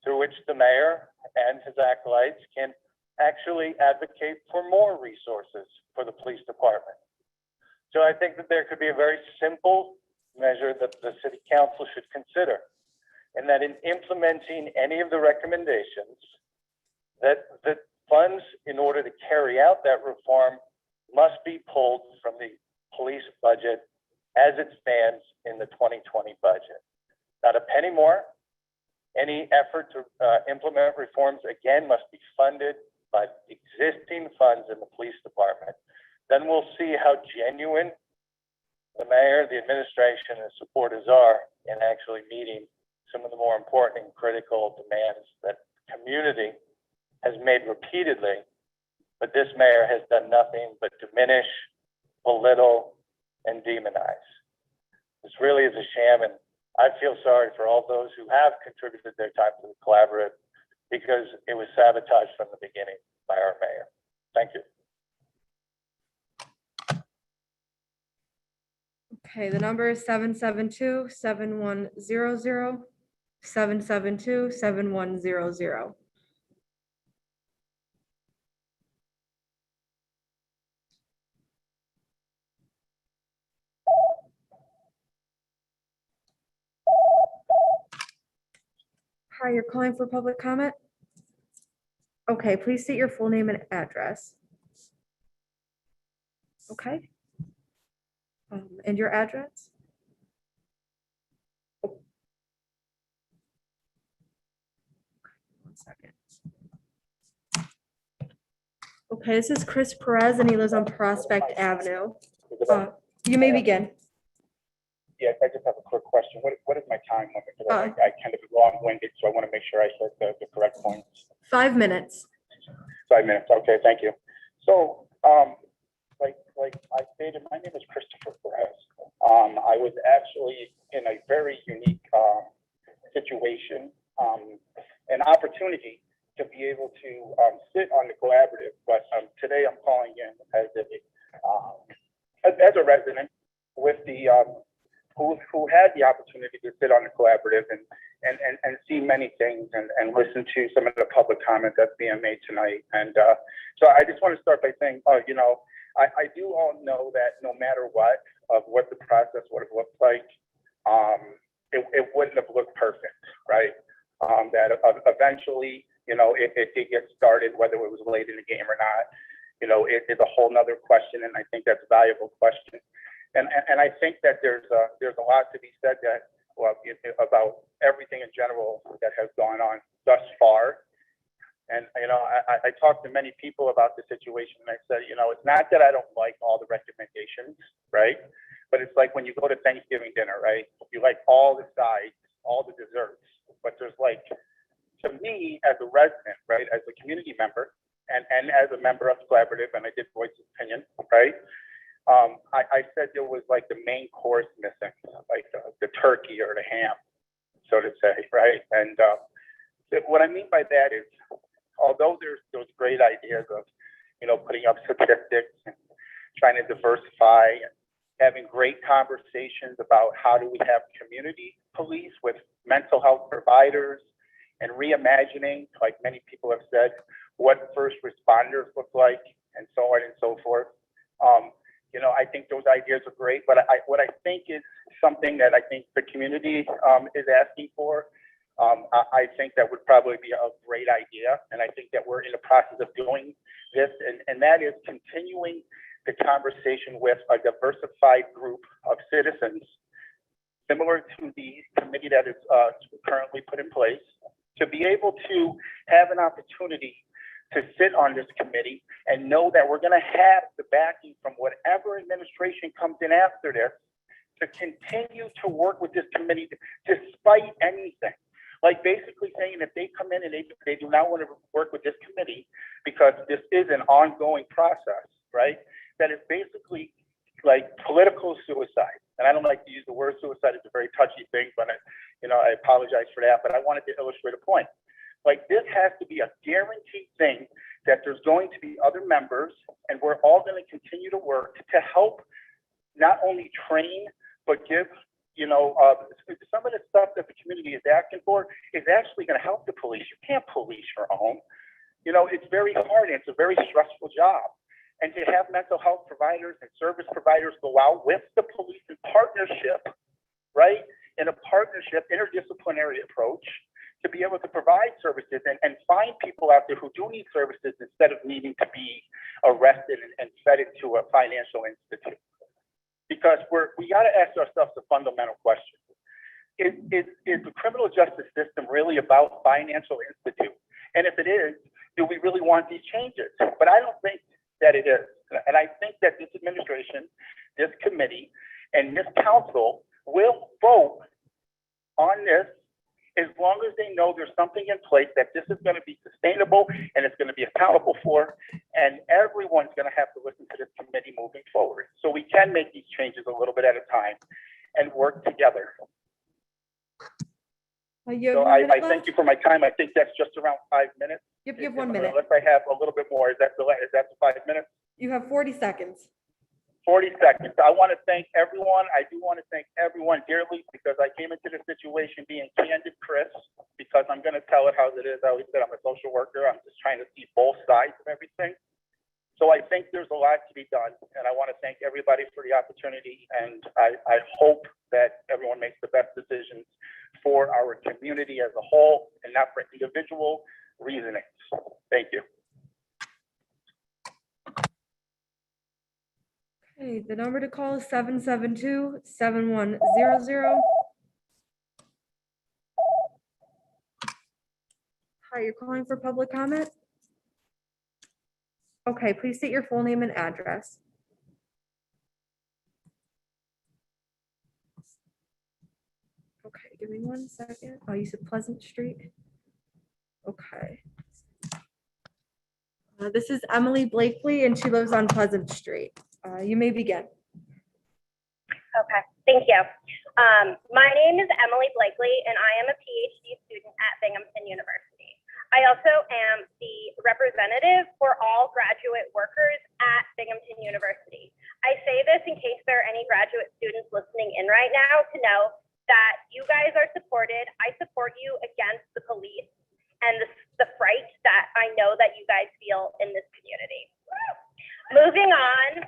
through which the mayor and his acolytes can actually advocate for more resources for the police department. So I think that there could be a very simple measure that the city council should consider, and that in implementing any of the recommendations, that the funds in order to carry out that reform must be pulled from the police budget as it stands in the 2020 budget. Not a penny more. Any effort to implement reforms, again, must be funded by existing funds in the police department. Then we'll see how genuine the mayor, the administration, and supporters are in actually meeting some of the more important and critical demands that community has made repeatedly, but this mayor has done nothing but diminish, belittle, and demonize. This really is a sham, and I feel sorry for all those who have contributed their time to the collaborative because it was sabotaged from the beginning by our mayor. Thank you. Okay, the number is 772-7100, 772-7100. Hi, you're calling for public comment? Okay, please state your full name and address. Okay. And your address? One second. Okay, this is Chris Perez and he lives on Prospect Avenue. You may begin. Yes, I just have a quick question. What is my time limit? Because I tend to be long-winded, so I want to make sure I hit the correct points. 5 minutes. 5 minutes. Okay, thank you. So, like I stated, my name is Christopher Perez. I was actually in a very unique situation, an opportunity to be able to sit on the collaborative. But today I'm calling in as a resident with the who had the opportunity to sit on the collaborative and see many things and listen to some of the public comment that's being made tonight. And so I just want to start by saying, you know, I do all know that no matter what the process would have looked like, it wouldn't have looked perfect, right? That eventually, you know, it did get started, whether it was late in the game or not, you know, it is a whole nother question. And I think that's a valuable question. And I think that there's a lot to be said that, well, about everything in general that has gone on thus far. And, you know, I talked to many people about the situation and I said, you know, it's not that I don't like all the recommendations, right? But it's like when you go to Thanksgiving dinner, right? You like all the sides, all the desserts, but there's like, to me as a resident, right, as a community member and as a member of the collaborative, and I did voice his opinion, right? I said there was like the main course missing, like the turkey or the ham, so to say, right? And what I mean by that is, although there's those great ideas of, you know, putting up statistics and trying to diversify and having great conversations about how do we have community police with mental health providers and reimagining, like many people have said, what first responders look like and so on and so forth. You know, I think those ideas are great, but what I think is something that I think the community is asking for, I think that would probably be a great idea. And I think that we're in the process of doing this, and that is continuing the conversation with a diversified group of citizens, similar to the committee that is currently put in place, to be able to have an opportunity to sit on this committee and know that we're going to have the backing from whatever administration comes in after this to continue to work with this committee despite anything. Like basically saying if they come in and they do not want to work with this committee because this is an ongoing process, right? That is basically like political suicide. And I don't like to use the word suicide. It's a very touchy thing, but I apologize for that. But I wanted to illustrate a point. Like, this has to be a guaranteed thing that there's going to be other members, and we're all going to continue to work to help not only train, but give, some of the stuff that the community is asking for is actually going to help the police. You can't police your own. It's very hard. And it's a very stressful job. And to have mental health providers and service providers go out with the police in partnership, right? In a partnership, interdisciplinary approach to be able to provide services and find people out there who do need services instead of needing to be arrested and fed into a financial institute. Because we got to ask ourselves a fundamental question. Is the criminal justice system really about financial institute? And if it is, do we really want these changes? But I don't think that it is. And I think that this administration, this committee, and this council will vote on this as long as they know there's something in place that this is going to be sustainable and it's going to be accountable for, and everyone's going to have to listen to this committee moving forward. So we can make these changes a little bit at a time and work together. So I thank you for my time. I think that's just around 5 minutes. Yep, you have 1 minute. Unless I have a little bit more, is that the 5 minutes? You have 40 seconds. 40 seconds. I want to thank everyone. I do want to thank everyone dearly because I came into this situation being candid, Chris, because I'm going to tell it how it is. I always said I'm a social worker. I'm just trying to see both sides of everything. So I think there's a lot to be done. And I want to thank everybody for the opportunity. And I hope that everyone makes the best decisions for our community as a whole and not for individual reasonings. Thank you. Okay, the number to call is 772-7100. Hi, you're calling for public comment? Okay, please state your full name and address. Okay, give me 1 second. Oh, you said Pleasant Street? Okay. This is Emily Blakely, and she lives on Pleasant Street. You may begin. Okay, thank you. My name is Emily Blakely, and I am a PhD student at Binghamton University. I also am the representative for all graduate workers at Binghamton University. I say this in case there are any graduate students listening in right now to know that you guys are supported. I support you against the police and the fright that I know that you guys feel in this community. Moving on,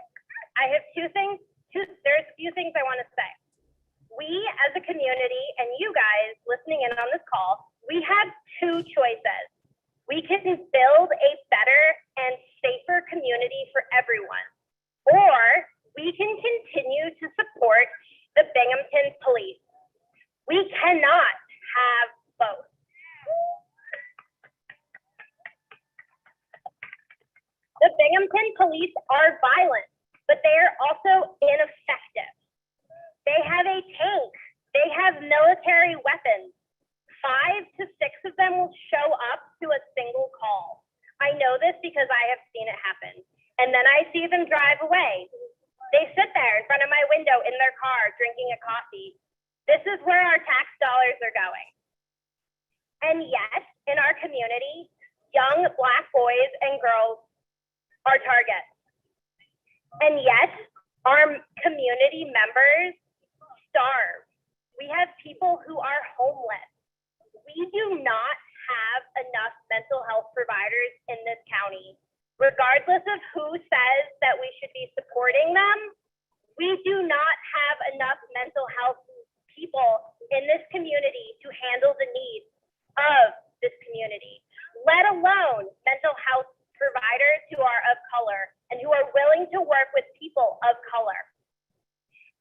I have there's a few things I want to say. We as a community and you guys listening in on this call, we have two choices. We can build a better and safer community for everyone, or we can continue to support the Binghamton police. We cannot have both. The Binghamton police are violent, but they are also ineffective. They have a tank. They have military weapons. 5 to 6 of them will show up to a single call. I know this because I have seen it happen. And then I see them drive away. They sit there in front of my window in their car drinking a coffee. This is where our tax dollars are going. And yet, in our community, young Black boys and girls are targets. And yet, our community members starve. We have people who are homeless. We do not have enough mental health providers in this county. Regardless of who says that we should be supporting them, we do not have enough mental health people in this community to handle the needs of this community, let alone mental health providers who are of color and who are willing to work with people of color.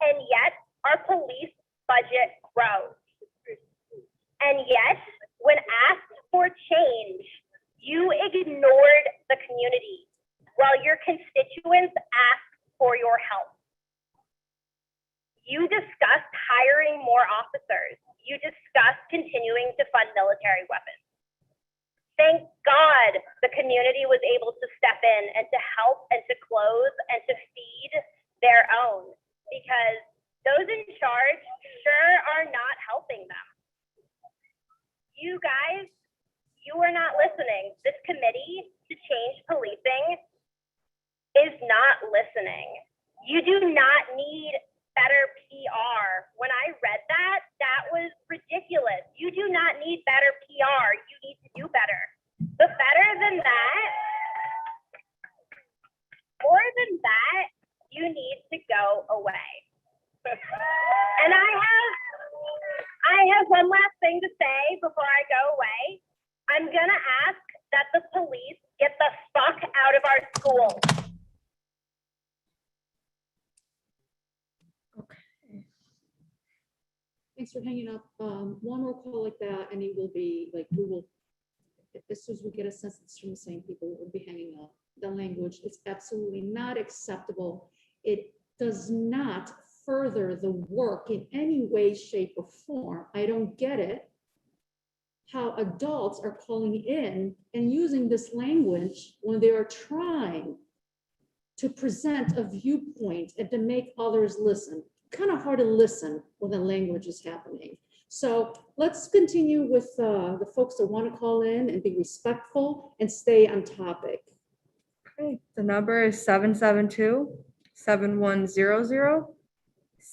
And yet, our police budget grows. And yet, when asked for change, you ignored the community while your constituents asked for your help. You discussed hiring more officers. You discussed continuing to fund military weapons. Thank God the community was able to step in and to help and to close and to feed their own, because those in charge sure are not helping them. You guys, you are not listening. This committee to change policing is not listening. You do not need better PR. When I read that, that was ridiculous. You do not need better PR. You need to do better. But better than that, more than that, you need to go away. And I have one last thing to say before I go away. I'm gonna ask that the police get the fuck out of our schools. Thanks for hanging up. One more call like that, and it will be like, we will, as soon as we get a sense it's from the same people, we'll be hanging up. The language is absolutely not acceptable. It does not further the work in any way, shape, or form. I don't get it. How adults are calling in and using this language when they are trying to present a viewpoint and to make others listen. Kind of hard to listen when the language is happening. So let's continue with the folks that want to call in and be respectful and stay on topic. Okay, the number is 772-7100,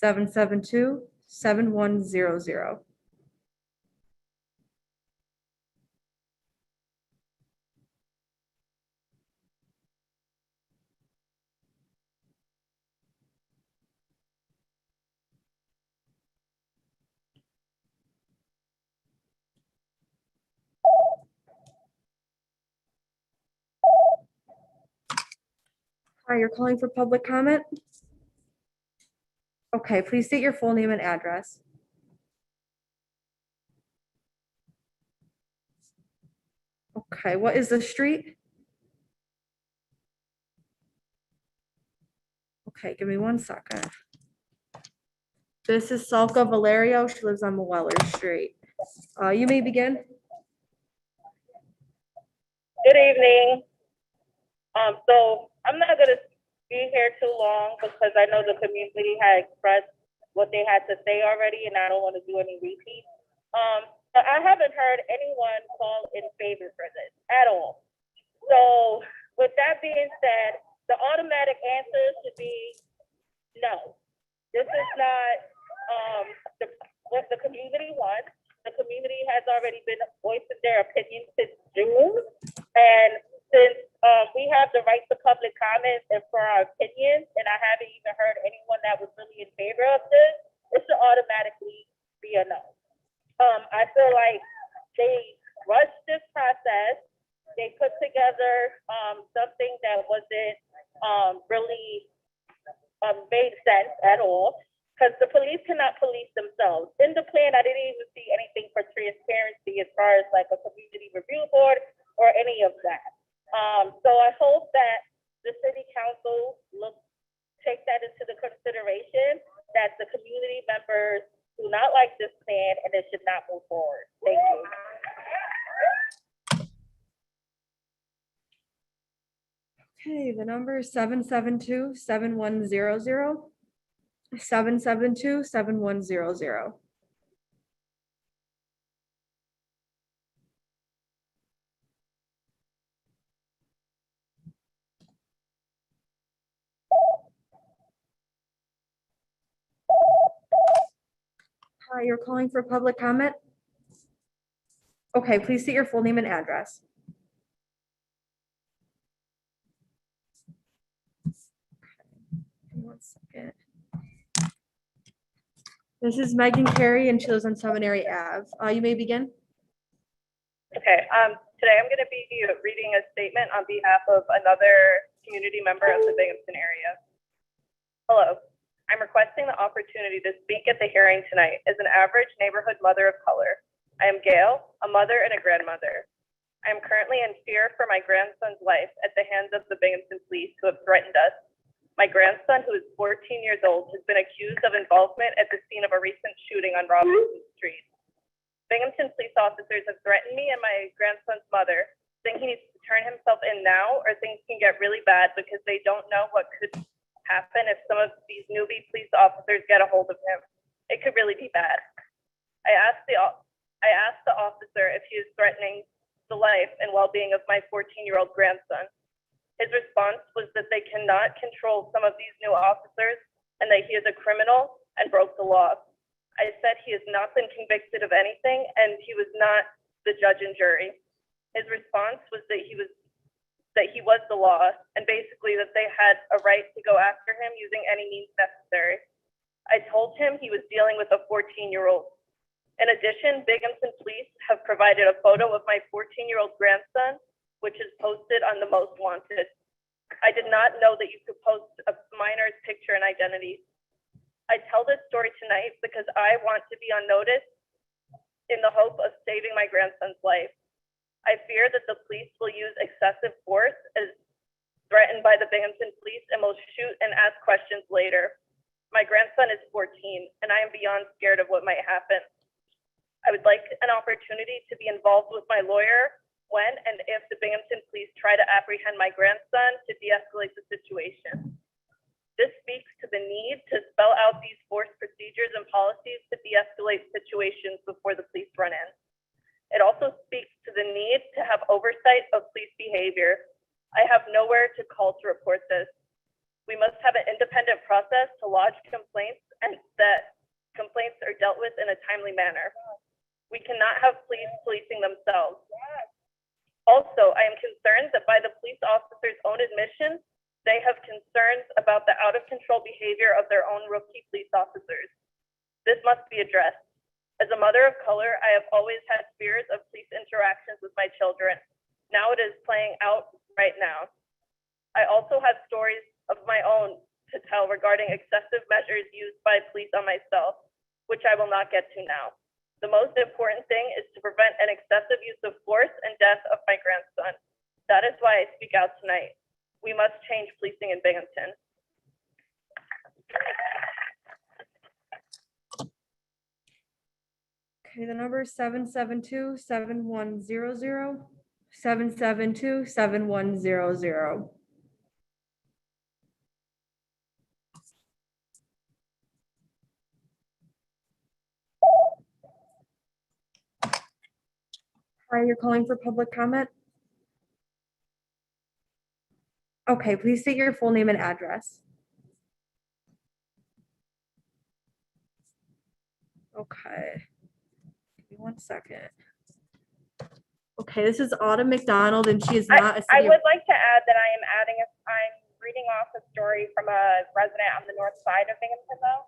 772-7100. Hi, you're calling for public comment? Okay, please state your full name and address. Okay, what is the street? Okay, give me 1 second. This is Salka Valerio. She lives on Mueller Street. You may begin. Good evening. So I'm not gonna be here too long because I know the community had expressed what they had to say already, and I don't want to do any repeats. But I haven't heard anyone call in favor for this at all. So with that being said, the automatic answer should be no. This is not what the community wants. The community has already been voicing their opinion since June, and since we have the right to public comments and for our opinions, and I haven't even heard anyone that was really in favor of this, it should automatically be a no. I feel like they rushed this process. They put together something that wasn't really made sense at all, because the police cannot police themselves. In the plan, I didn't even see anything for transparency as far as like a community review board or any of that. So I hope that the city council take that into the consideration, that the community members do not like this plan and it should not move forward. Thank Okay, you. the number is 772-7100, 772-7100. Hi, you're calling for public comment? Okay, please state your full name and address. One second. This is Megan Carey, and she lives on Seminary Ave. You may begin. Okay, today I'm going to be reading a statement on behalf of another community member of the Binghamton area. Hello, I'm requesting the opportunity to speak at the hearing tonight as an average neighborhood mother of color. I am Gail, a mother and a grandmother. I am currently in fear for my grandson's life at the hands of the Binghamton police who have threatened us. My grandson, who is 14 years old, has been accused of involvement at the scene of a recent shooting on Robinson Street. Binghamton police officers have threatened me and my grandson's mother, saying he needs to turn himself in now or things can get really bad because they don't know what could happen if some of these newbie police officers get a hold of him. It could really be bad. I asked the officer if he is threatening the life and well-being of my 14-year-old grandson. His response was that they cannot control some of these new officers and that he is a criminal and broke the law. I said he has not been convicted of anything and he was not the judge and jury. His response was that he was the law and basically that they had a right to go after him using any means necessary. I told him he was dealing with a 14-year-old. In addition, Binghamton Police have provided a photo of my 14-year-old grandson, which is posted on the Most Wanted. I did not know that you could post a minor's picture and identity. I tell this story tonight because I want to be on notice in the hope of saving my grandson's life. I fear that the police will use excessive force as threatened by the Binghamton Police and will shoot and ask questions later. My grandson is 14 and I am beyond scared of what might happen. I would like an opportunity to be involved with my lawyer when and if the Binghamton Police try to apprehend my grandson to de-escalate the situation. This speaks to the need to spell out these force procedures and policies to de-escalate situations before the police run in. It also speaks to the need to have oversight of police behavior. I have nowhere to call to report this. We must have an independent process to lodge complaints and that complaints are dealt with in a timely manner. We cannot have police policing themselves. Also, I am concerned that by the police officers' own admission, they have concerns about the out of control behavior of their own rookie police officers. This must be addressed. As a mother of color, I have always had fears of police interactions with my children. Now it is playing out right now. I also have stories of my own to tell regarding excessive measures used by police on myself, which I will not get to now. The most important thing is to prevent an excessive use of force and death of my grandson. That is why I speak out tonight. We must change policing in Binghamton. Okay, the number is 772-7100, 772-7100. Hi, you're calling for public comment? Okay, please state your full name and address. Okay. Give me 1 second. Okay, this is Autumn McDonald and she is not a I city. would like to add that I'm reading off a story from a resident on the north side of Binghamton though.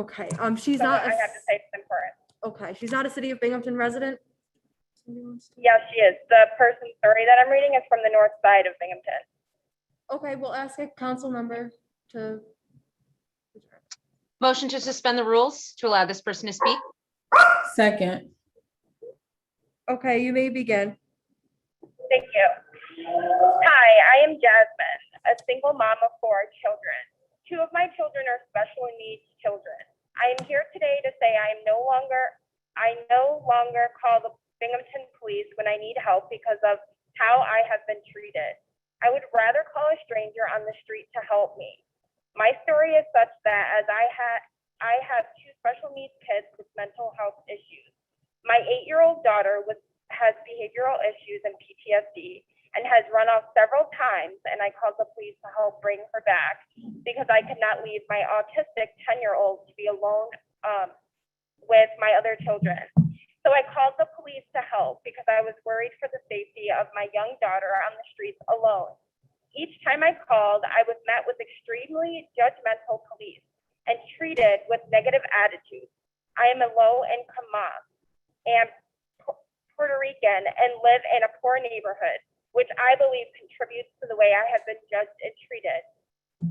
Okay, she's So not. I have to say it's important. Okay, she's not a city of Binghamton resident? Yeah, she is. The person's story that I'm reading is from the north side of Binghamton. Okay, we'll ask a council member to. Motion to suspend the rules to allow this person to speak. Second. Okay, you may begin. Thank you. Hi, I am Jasmine, a single mom of 4 children. 2 of my children are special needs children. I am here today to say I no longer call the Binghamton Police when I need help because of how I have been treated. I would rather call a stranger on the street to help me. My story is such that as I have 2 special needs kids with mental health issues. My 8-year-old daughter has behavioral issues and PTSD and has run off several times, and I called the police to help bring her back because I could not leave my autistic 10-year-old to be alone with my other children. So I called the police to help because I was worried for the safety of my young daughter on the streets alone. Each time I called, I was met with extremely judgmental police and treated with negative attitudes. I am a low-income mom and Puerto Rican and live in a poor neighborhood, which I believe contributes to the way I have been judged and treated.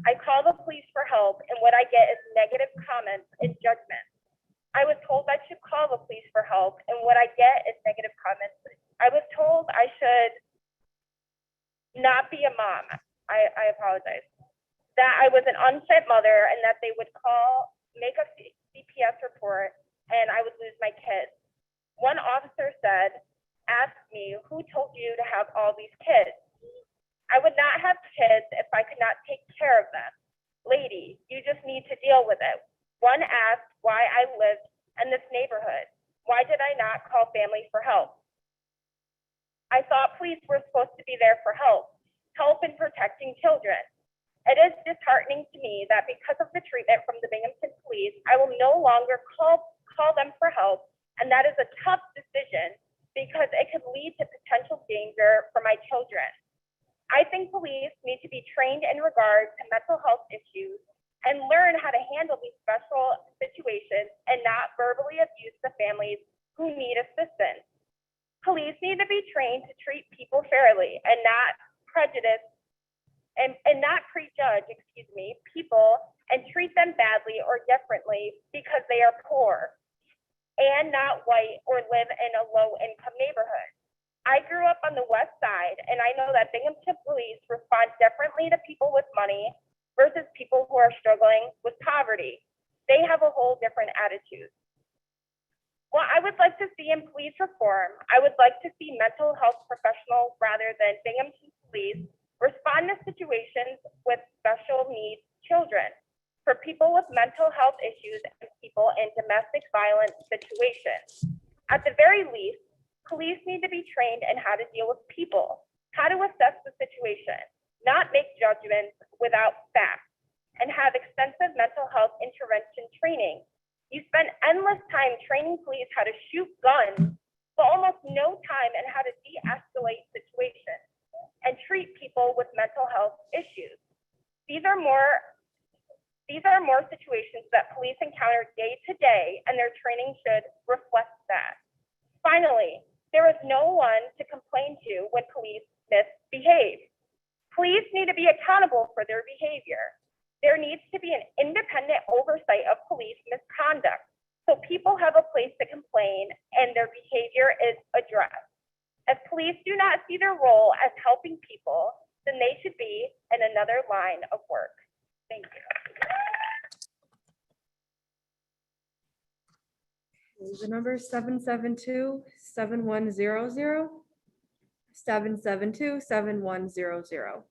I call the police for help, and what I get is negative comments and judgment. I was told I should call the police for help, and what I get is negative comments. I was told I should not be a mom. I apologize. That I was an unfit mother and that they would make a CPS report and I would lose my kids. One officer said, asked me, who told you to have all these kids? I would not have kids if I could not take care of them. Lady, you just need to deal with it. One asked why I lived in this neighborhood. Why did I not call family for help? I thought police were supposed to be there for help in protecting children. It is disheartening to me that because of the treatment from the Binghamton police, I will no longer call them for help, and that is a tough decision because it could lead to potential danger for my children. I think police need to be trained in regard to mental health issues and learn how to handle these special situations and not verbally abuse the families who need assistance. Police need to be trained to treat people fairly and not prejudice and not prejudge, people and treat them badly or differently because they are poor and not white or live in a low-income neighborhood. I grew up on the West Side, and I know that Binghamton police respond differently to people with money versus people who are struggling with poverty. They have a whole different attitude. What I would like to see in police reform, I would like to see mental health professionals rather than Binghamton police respond to situations with special needs children, for people with mental health issues and people in domestic violence situations. At the very least, police need to be trained in how to deal with people, how to assess the situation, not make judgments without facts, and have extensive mental health intervention training. You spend endless time training police how to shoot guns, but almost no time in how to de-escalate situations and treat people with mental health issues. These are more situations that police encounter day to day, and their training should reflect that. Finally, there is no one to complain to when police misbehave. Police need to be accountable for their behavior. There needs to be an independent oversight of police misconduct so people have a place to complain and their behavior is addressed. If police do not see their role as helping people, then they should be in another line of work. Thank you. The number is 772-7100. 772-7100.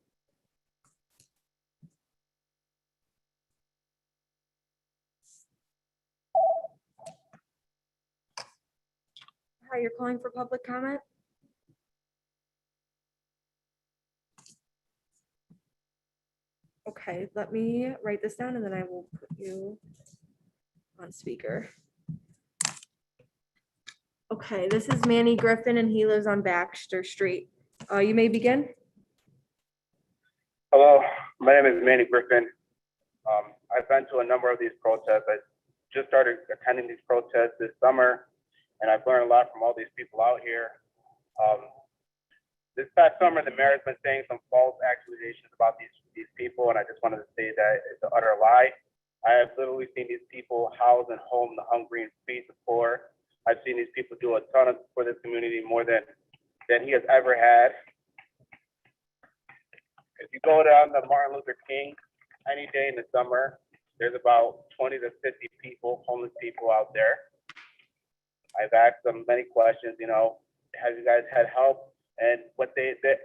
Hi, you're calling for public comment? Okay, let me write this down and then I will put you on speaker. Okay, this is Manny Griffin and he lives on Baxter Street. You may begin. Hello, my name is Manny Griffin. I've been to a number of these protests. I just started attending these protests this summer, and I've learned a lot from all these people out here. This past summer, the mayor has been saying some false accusations about these people, and I just wanted to say that it's an utter lie. I have literally seen these people house and home the hungry and feed the poor. I've seen these people do a ton for this community, more than he has ever had. If you go down to Martin Luther King any day in the summer, there's about 20 to 50 people, homeless people out there. I've asked them many questions, have you guys had help? And what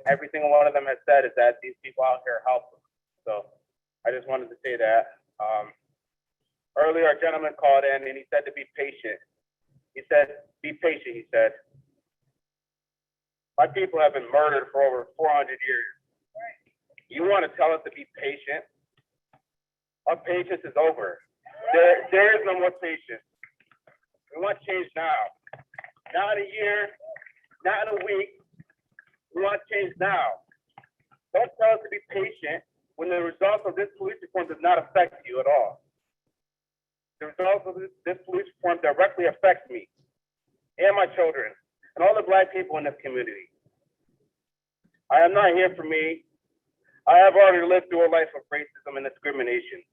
every single one of them has said is that these people out here help them. So I just wanted to say that. Earlier, a gentleman called in and he said to be patient. He said, be patient, he said. My people have been murdered for over 400 years. You want to tell us to be patient? Our patience is over. There is no more patience. We want change now. Not in a year, not in a week. We want change now. Don't tell us to be patient when the results of this police reform does not affect you at all. The results of this police reform directly affects me and my children and all the Black people in this community. I am not here for me. I have already lived through a life of racism and discrimination.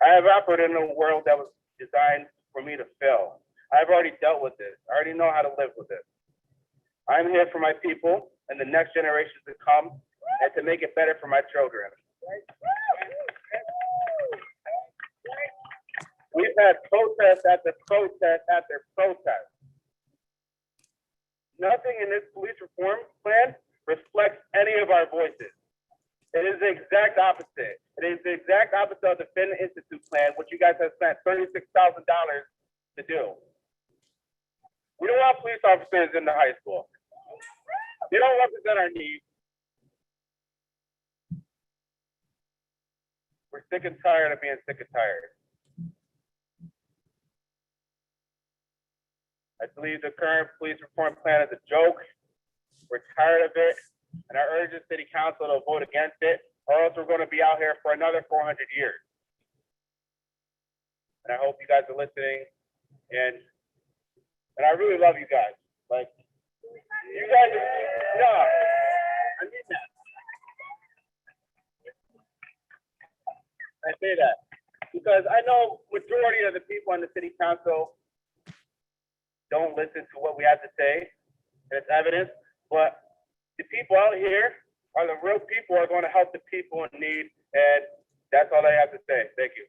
I have operated in a world that was designed for me to fail. I've already dealt with this. I already know how to live with it. I'm here for my people and the next generations to come and to make it better for my children. We've had protest after protest after protest. nothing in this police reform plan reflects any of our voices. It is the exact opposite. It is the exact opposite of the Finn Institute plan, which you guys have spent $36,000 to do. We don't want police officers in the high school. They don't represent our needs. We're sick and tired of being sick and tired. I believe the current police reform plan is a joke. We're tired of it, and I urge the city council to vote against it, or else we're going to be out here for another 400 years. And I hope you guys are listening, and I really love you guys. Like, you guys are, yeah, I mean that. I say that because I know majority of the people on the city council don't listen to what we have to say. It's evidence, but the people out here are the real people who are going to help the people in need, and that's all I have to say. Thank you.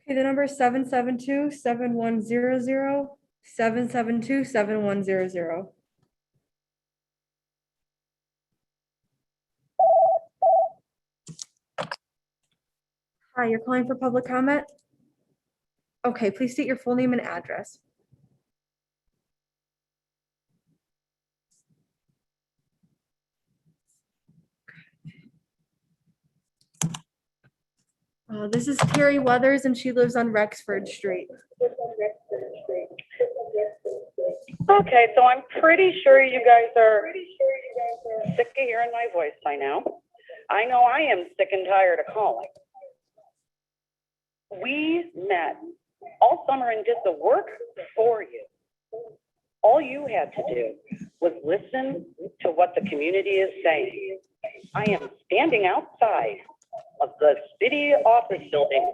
Okay, the number is 772-7100, 772-7100. Hi, you're calling for public comment? Okay, please state your full name and address. This is Terry Weathers, and she lives on Rexford Street. Okay, so I'm pretty sure you guys are sick of hearing my voice by now. I know I am sick and tired of calling. We met all summer and did the work for you. All you had to do was listen to what the community is saying. I am standing outside of the city office building,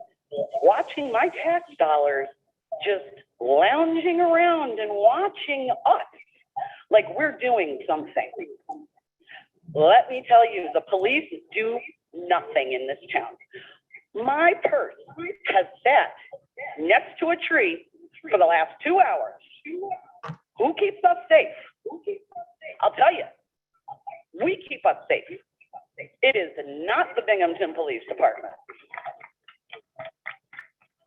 watching my tax dollars just lounging around and watching us like we're doing something. Let me tell you, the police do nothing in this town. My purse has sat next to a tree for the last 2 hours. Who keeps us safe? I'll tell you, we keep us safe. It is not the Binghamton Police Department.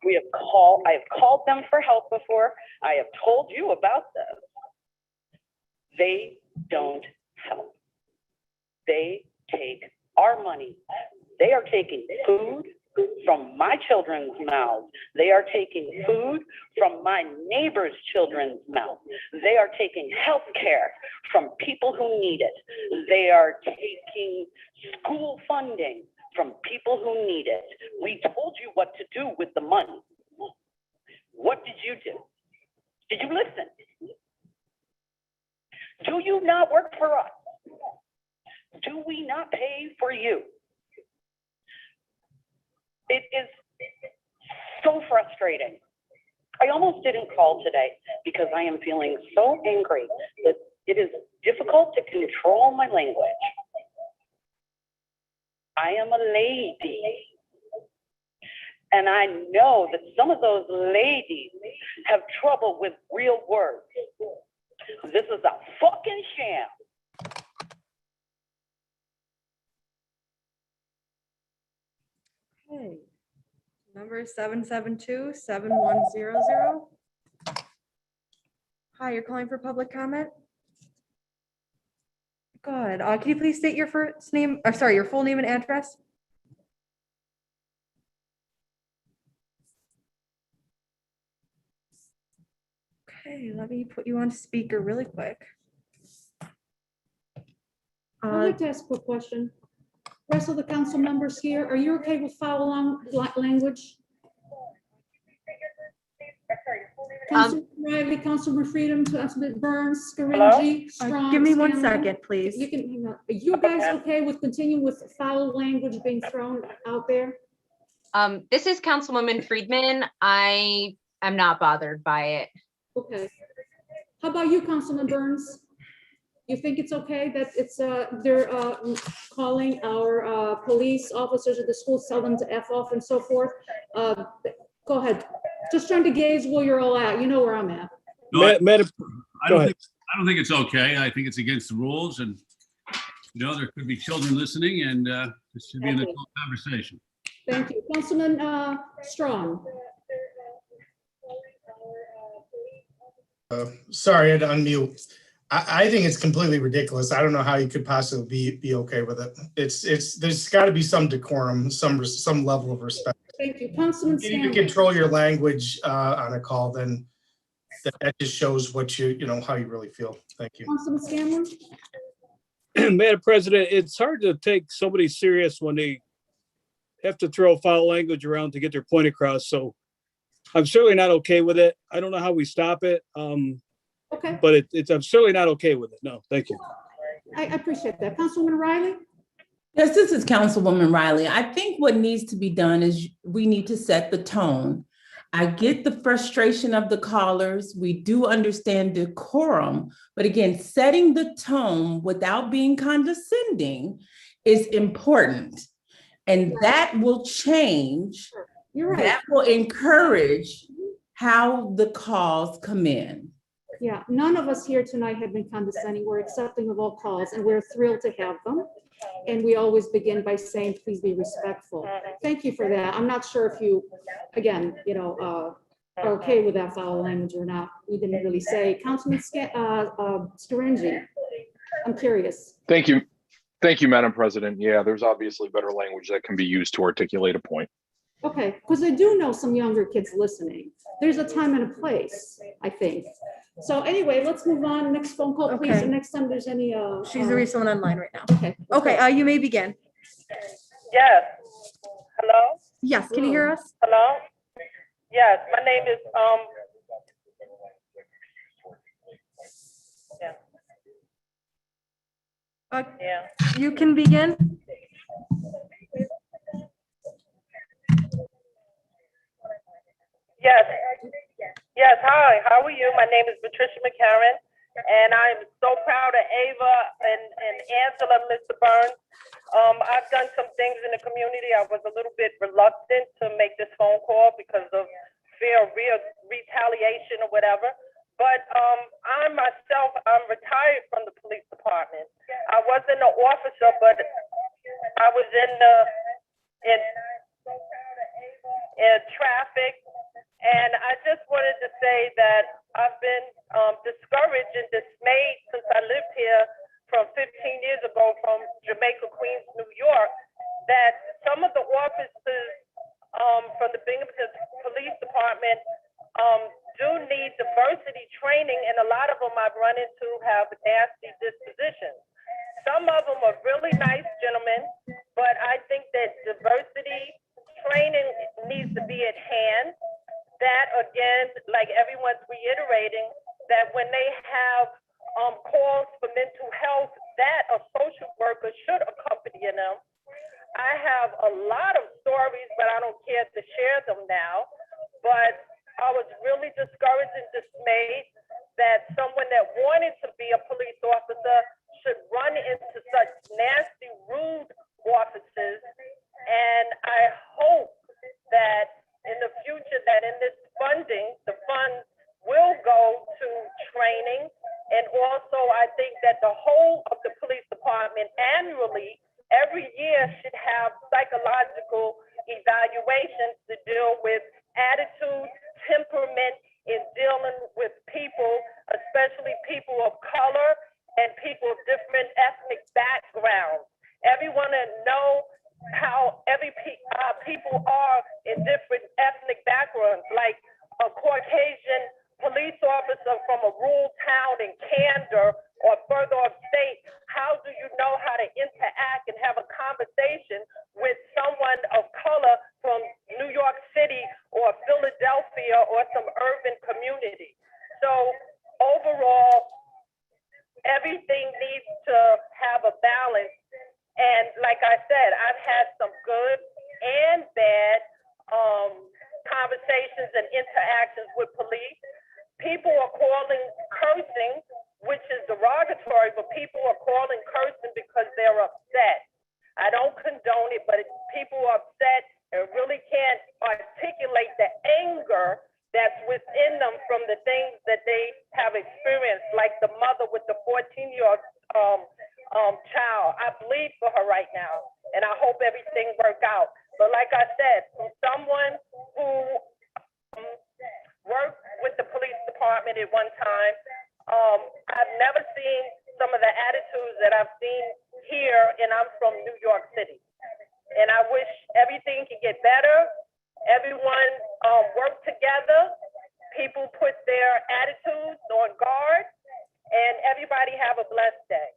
I have called them for help before. I have told you about this. They don't help. They take our money. They are taking food from my children's mouths. They are taking food from my neighbors' children's mouths. They are taking health care from people who need it. They are taking school funding from people who need it. We told you what to do with the money. What did you do? Did you listen? Do you not work for us? Do we not pay for you? It is so frustrating. I almost didn't call today because I am feeling so angry that it is difficult to control my language. I am a lady. And I know that some of those ladies have trouble with real words. This is a fucking sham. Okay, number 772-7100. Hi, you're calling for public comment? Good. Can you please state your first name, or sorry, your full name and address? Okay, let me put you on speaker really quick. I'd like to ask a quick question. Rest of the council members here, are you okay with foul language? Councilman Riley, Councilman Freedom, Councilman Burns, Scaringi, Strong. Give me 1 Scanlon. second, please. You can hang on. Are you guys okay with continuing with foul language being thrown out there? This is Councilwoman Friedman. I am not bothered by it. Okay. How about you, Councilman Burns? You think it's okay that it's they're calling our police officers at the schools, tell them to F off and so forth? Go ahead. Just trying to gauge where you're all at. You know where I'm at. No, I Go don't ahead. think it's okay. I think it's against the rules, and there could be children listening, and this should be an adult conversation. Thank you. Councilman Strong. Sorry, I had to unmute. I think it's completely ridiculous. I don't know how you could possibly be okay with it. There's got to be some decorum, some level of respect. Thank you. Councilman If you need to Stanley. control your language on a call, then that just shows what how you really feel. Thank you. Councilman Scanlon. Madam President, it's hard to take somebody serious when they have to throw foul language around to get their point across. So I'm certainly not okay with it. I don't know how we stop it. Okay. But I'm certainly not okay with it. No, thank you. I appreciate that. Councilwoman Riley? Yes, this is Councilwoman Riley. I think what needs to be done is we need to set the tone. I get the frustration of the callers. We do understand decorum, but again, setting the tone without being condescending is important. And that will change. You're right. That will encourage how the calls come in. Yeah, none of us here tonight have been condescending. We're accepting of all calls and we're thrilled to have them. And we always begin by saying, please be respectful. Thank you for that. I'm not sure if you, again, are okay with that foul language or not. We didn't really say. Councilman Scaringi, I'm curious. Thank you. Thank you, Madam President. Yeah, there's obviously better language that can be used to articulate a point. Okay, because I do know some younger kids listening. There's a time and a place, I think. So anyway, let's move on. Next phone call, please. Okay. And next time there's any. She's the reason someone online right now. Okay. Okay, you may begin. Yes. Hello? Yes, can you hear us? Hello? Yes, my name is, yeah. You can begin. Yes. Yes, hi, how are you? My name is Patricia McCarran, and I'm so proud of Ava and Angela, Mr. Burns. I've done some things in the community. I was a little bit reluctant to make this phone call because of fear of retaliation or whatever. But I'm retired from the police department. I wasn't an officer, but I was in traffic. And I just wanted to say that I've been discouraged and dismayed since I lived here from 15 years ago from Jamaica, Queens, New York, that some of the officers from the Binghamton Police Department do need diversity training, and a lot of them I've run into have nasty dispositions. Some of them are really nice gentlemen, but I think that diversity training needs to be at hand. That again, like everyone's reiterating, that when they have calls for mental health, that a social worker should accompany them. I have a lot of stories, but I don't care to share them now. But I was really discouraged and dismayed that someone that wanted to be a police officer should run into such nasty, rude officers. And I hope that in the future that in this funding, the funds will go to training. And also I think that the whole of the police department annually, every year should have psychological evaluations to deal with attitude, temperament in dealing with people, especially people of color and people of different ethnic backgrounds. Everyone know how people are in different ethnic backgrounds, like a Caucasian police officer from a rural town in Candor or further upstate. How do you know how to interact and have a conversation with someone of color from New York City or Philadelphia or some urban community? So overall, everything needs to have a balance. And like I said, I've had some good and bad conversations and interactions with police. People are calling cursing, which is derogatory, but people are calling cursing because they're upset. I don't condone it, but people are upset and really can't articulate the anger experience, like the mother with the 14-year-old child. I bleed for her right now, and I hope everything work out. But like I said, from someone who worked with the police department at one time, I've never seen some of the attitudes that I've seen here, and I'm from New York City. And I wish everything could get better. Everyone work together. People put their attitudes on guard, and everybody have a blessed day.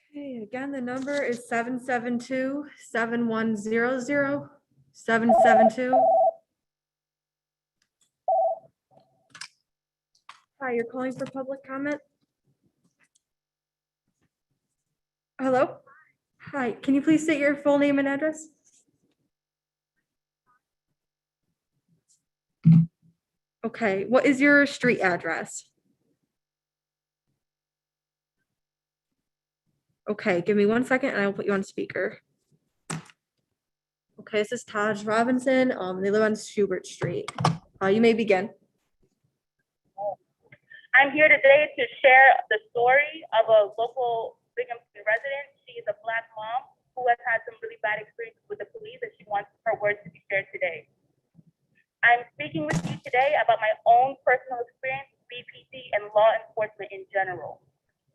Okay, again, the number is 772-7100, 772. Hi, you're calling for public comment? Hello? Hi, can you please state your full name and address? Okay, what is your street address? Okay, give me 1 second and I will put you on speaker. Okay, this is Taj Robinson. They live on Schubert Street. You may begin. I'm here today to share the story of a local Binghamton resident. She is a Black mom who has had some really bad experiences with the police, and she wants her words to be shared today. I'm speaking with you today about my own personal experience with BPD and law enforcement in general.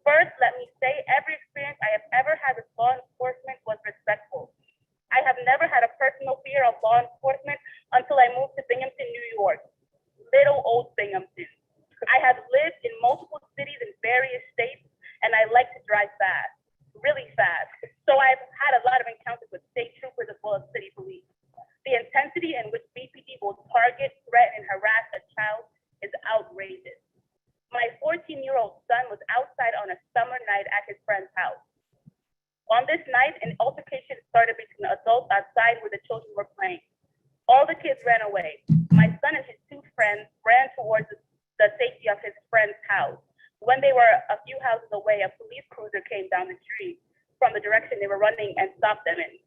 First, let me say every experience I have ever had with law enforcement was respectful. I have never had a personal fear of law enforcement until I moved to Binghamton, New York, little old Binghamton. I have lived in multiple cities in various states, and I like to drive fast, really fast. So I've had a lot of encounters with state troopers as well as city police. The intensity in which BPD will target, threaten, and harass a child is outrageous. My 14-year-old son was outside on a summer night at his friend's house. On this night, an altercation started between adults outside where the children were playing. All the kids ran away. My son and his two friends ran towards the safety of his friend's house. When they were a few houses away, a police cruiser came down the street from the direction they were running and stopped them in.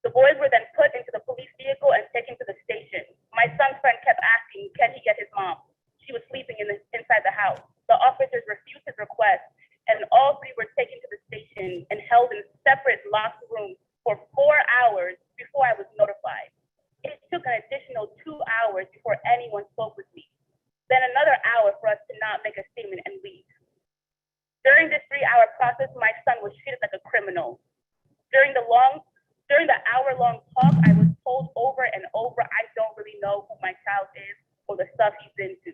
The boys were then put into the police vehicle and taken to the station. My son's friend kept asking, can he get his mom? She was sleeping inside the house. The officers refused his request, and all three were taken to the station and held in separate locked rooms for 4 hours before I was notified. It took an additional 2 hours before anyone spoke with me. Then another hour for us to not make a statement and leave. During this 3-hour process, my son was treated like a criminal. During the hour-long talk, I was told over and over, I don't really know who my child is or the stuff he's into.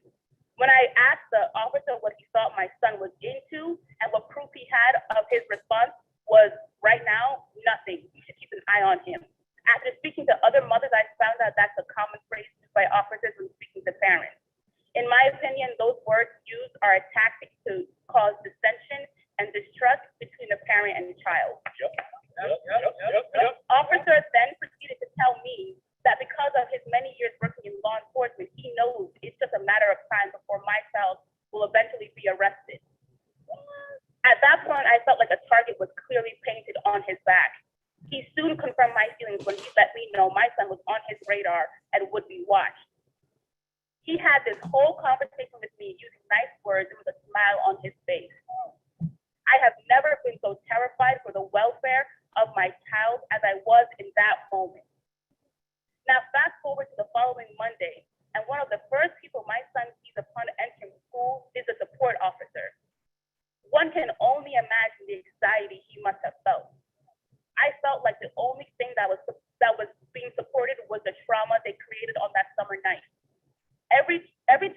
When I asked the officer what he thought my son was into and what proof he had of his response was, right now, nothing. You should keep an eye on him. After speaking to other mothers, I found out that's a common phrase used by officers when speaking to parents. In my opinion, those words used are a tactic to cause dissension and distrust between the parent and the child. The officer then proceeded to tell me that because of his many years working in law enforcement, he knows it's just a matter of time before my child will eventually be arrested. At that point, I felt like a target was clearly painted on his back. He soon confirmed my feelings when he let me know my son was on his radar and would be watched. He had this whole conversation with me using nice words and with a smile on his face. I have never been so terrified for the welfare of my child as I was in that moment. Now, fast forward to the following Monday, and one of the first people my son sees upon entering school is a support officer. One can only imagine the anxiety he must have felt. I felt like the only thing that was being supported was the trauma they created on that summer night. Every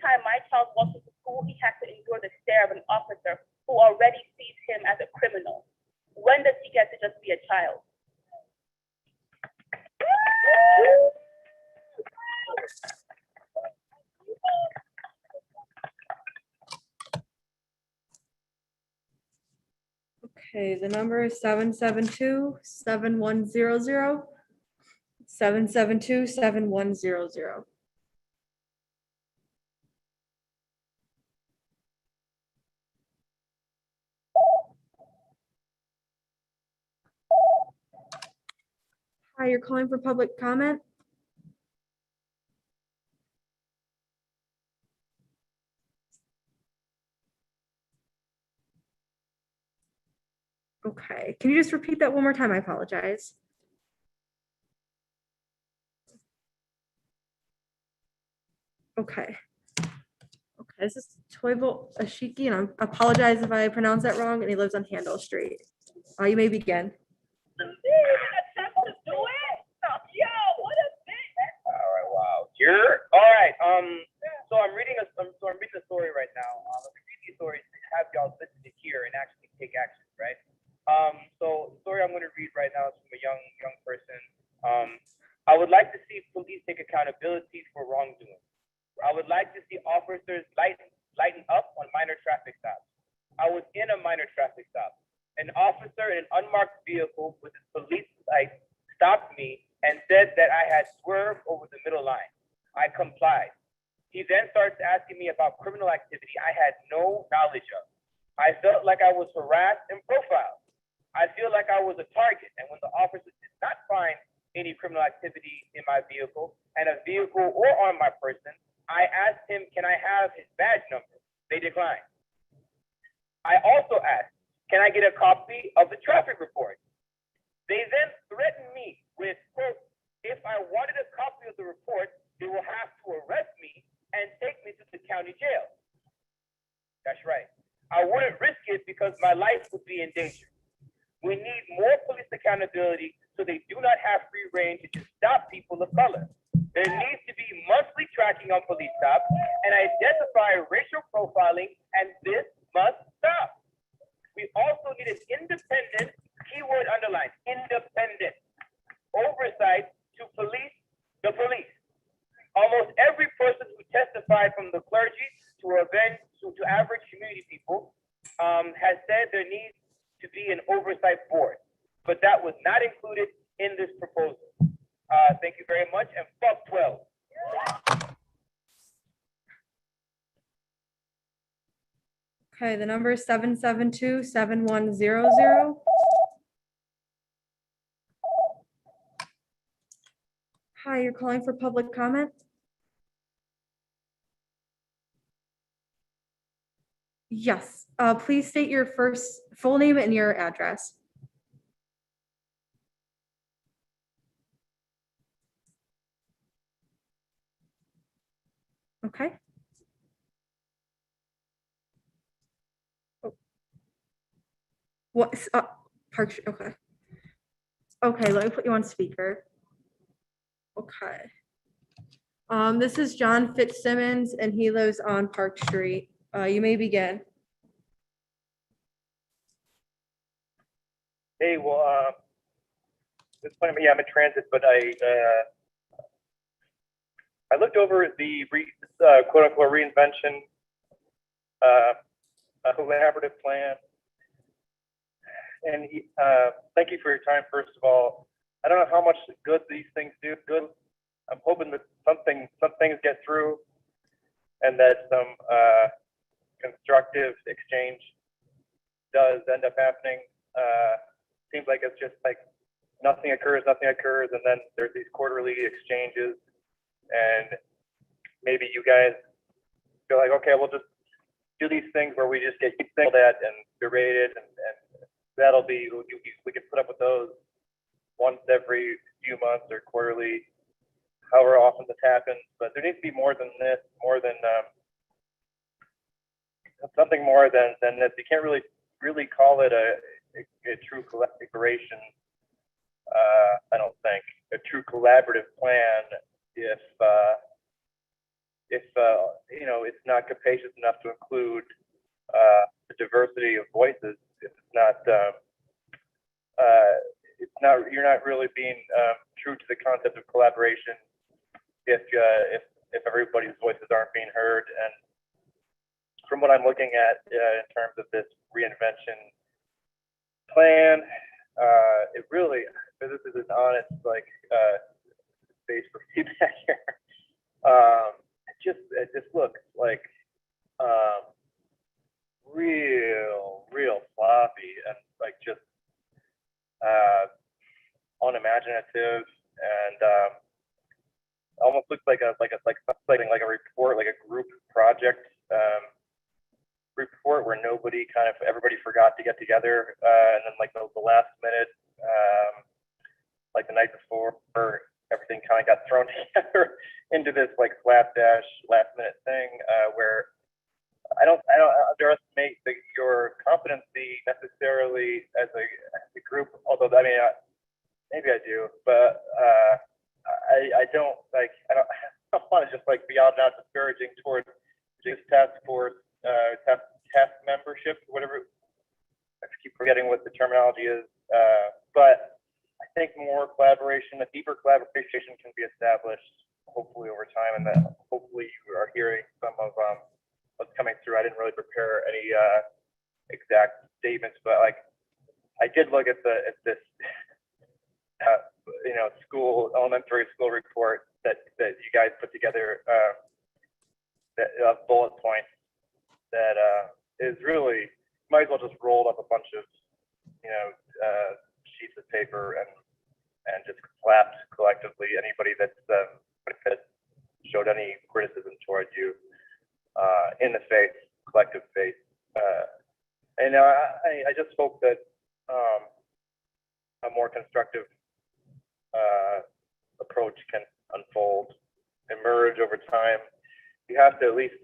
time my child walks into school, he has to endure the stare of an officer who already sees him as a criminal. When does he get to just be a child? Okay, the number is 772-7100, 772-7100. Hi, you're calling for public comment? Okay, can you just repeat that one more time? I apologize. Okay. Okay, this is Toivo Ashiki, and I apologize if I pronounce that wrong, and he lives on Handel Street. You may begin. All right, wow. All right. So I'm reading a story right now. Let me read these stories to have y'all listen to hear and actually take action, right? So the story I'm going to read right now is from a young person. I would like to see police take accountability for wrongdoing. I would like to see officers lighten up on minor traffic stops. I was in a minor traffic stop. An officer in an unmarked vehicle with his police light stopped me and said that I had swerved over the middle line. I complied. He then starts asking me about criminal activity I had no knowledge of. I felt like I was harassed and profiled. I feel like I was a target, and when the officer did not find any criminal activity in my vehicle and a vehicle or on my person, I asked him, can I have his badge number? They declined. I also asked, can I get a copy of the traffic report? They then threatened me with, quote, if I wanted a copy of the report, they will have to arrest me and take me to the county jail. That's right. I wouldn't risk it because my life would be in danger. We need more police accountability so they do not have free rein to just stop people of color. There needs to be monthly tracking on police stops and identify racial profiling, and this must stop. We also need an independent, keyword underlined, independent oversight to police the police. Almost every person who testified from the clergy to average community people has said there needs to be an oversight board, but that was not included in this proposal. Thank you very much, and fuck 12. Okay, the number is 772-7100. Hi, you're calling for public comment? Yes, please state your full name and your address. Okay. Oh. What, Park Street, okay. Okay, let me put you on speaker. Okay. This is John Fitzsimmons, and he lives on Park Street. You may begin. Hey, well, this point, yeah, I'm in transit, but I looked over the quote unquote reinvention collaborative plan, and thank you for your time. First of all, I don't know how much good these things do. Good. I'm hoping that some things get through, and that some constructive exchange does end up happening. Seems like it's just like nothing occurs, and then there's these quarterly exchanges, and maybe you guys feel like, okay, we'll just do these things where we just get yelled at and berated, and that'll be, we can put up with those once every few months or quarterly, however often this happens. But there needs to be more than this, more than something more than this. You can't really call it a true collaboration. I don't think a true collaborative plan if you know, it's not capacious enough to include the diversity of voices. If you're not really being true to the concept of collaboration if everybody's voices aren't being heard. And from what I'm looking at in terms of this reinvention plan, it really, this is an honest space for feedback here. It just looks like real floppy and like just unimaginative, and almost looks like a report, like a group project report where nobody initially kind of everybody forgot to get together, and then like the last minute, like the night before, everything kind of got thrown together into this like slapdash last minute thing, where I don't underestimate your competency necessarily as a group, although I mean maybe I do, but I don't want to just like be out and out disparaging towards just task force, task membership, whatever. I keep forgetting what the terminology is, but I think more collaboration, a deeper collaboration can be established hopefully over time, and that hopefully you are hearing some of what's coming through. I didn't really prepare any exact statements, but like I did look at this elementary school report that you guys put together, that bullet points that is really, might as well just rolled up a bunch of sheets of paper and just slapped collectively anybody that showed any criticism towards you in the face, collective face. And I just hope that a more constructive approach can unfold, emerge over time. You have to at least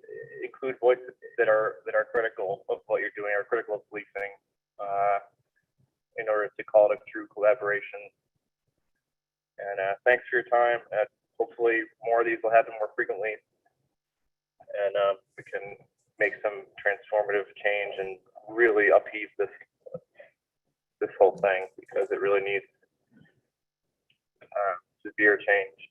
include voices that are critical of what you're doing or critical of policing in order to call it a true collaboration. And thanks for your time. Hopefully more of these will happen more frequently, and we can make some transformative change and really upheave this whole thing, because it really needs severe change.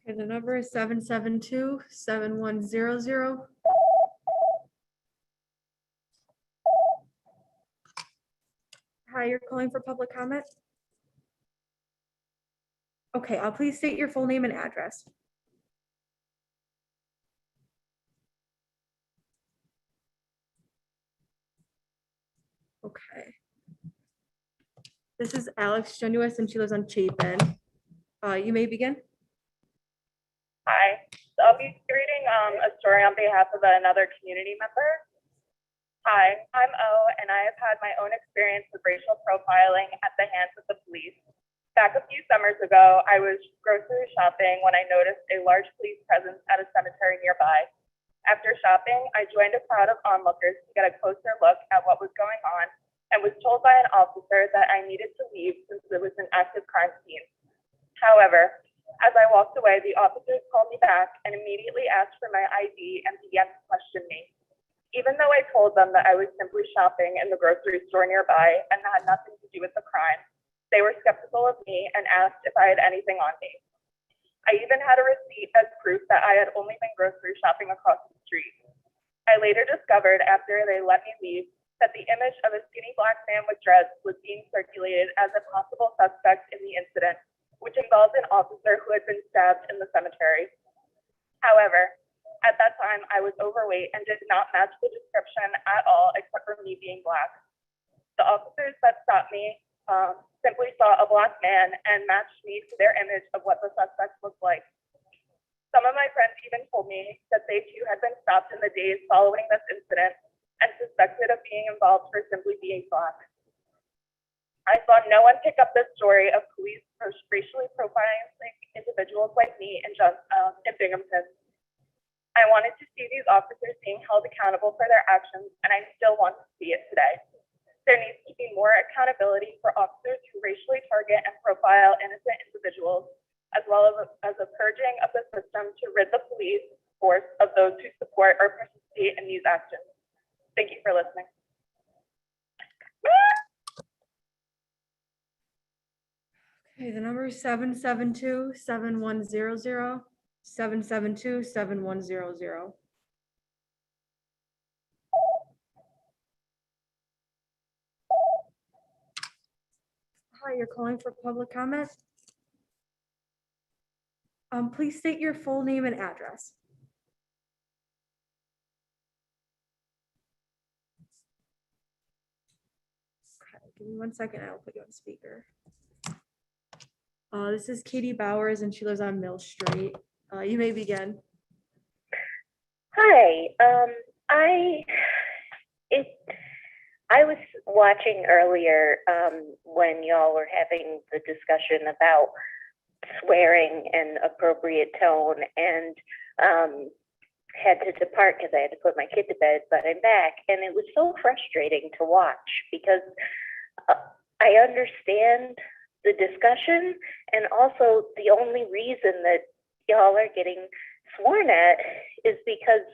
Okay, the number is 772-7100. Hi, you're calling for public comment? Okay, please state your full name and address. Okay. This is Alex Genuous, and she lives on Chapin. You may begin. Hi, so I'll be reading a story on behalf of another community member. Hi, I'm O, and I have had my own experience with racial profiling at the hands of the police. Back a few summers ago, I was grocery shopping when I noticed a large police presence at a cemetery nearby. After shopping, I joined a crowd of onlookers to get a closer look at what was going on, and was told by an officer that I needed to leave since it was an active crime scene. However, as I walked away, the officers called me back and immediately asked for my ID and began to question me. Even though I told them that I was simply shopping in the grocery store nearby and had nothing to do with the crime, they were skeptical of me and asked if I had anything on me. I even had a receipt as proof that I had only been grocery shopping across the street. I later discovered, after they let me leave, that the image of a skinny black man with dreads was being circulated as a possible suspect in the incident, which involved an officer who had been stabbed in the cemetery. However, at that time, I was overweight and did not match the description at all, except for me being black. The officers that stopped me simply saw a black man and matched me to their image of what the suspect looked like. Some of my friends even told me that they too had been stopped in the days following this incident and suspected of being involved for simply being black. I saw no one pick up this story of police racially profiling individuals like me in Binghamton. I wanted to see these officers being held accountable for their actions, and I still want to see it today. There needs to be more accountability for officers who racially target and profile innocent individuals, as well as a purging of the system to rid the police force of those who support or participate in these actions. Thank you for listening. Okay, the number is 772-7100, 772-7100. Hi, you're calling for public comment. Please state your full name and address. Okay, give me 1 second, I'll put you on speaker. This is Katie Bowers, and she lives on Mill Street. You may begin. Hi, I was watching earlier when y'all were having the discussion about swearing and appropriate tone, and had to depart because I had to put my kid to bed, but I'm back, and it was so frustrating to watch because I understand the discussion, and also the only reason that y'all are getting sworn at is because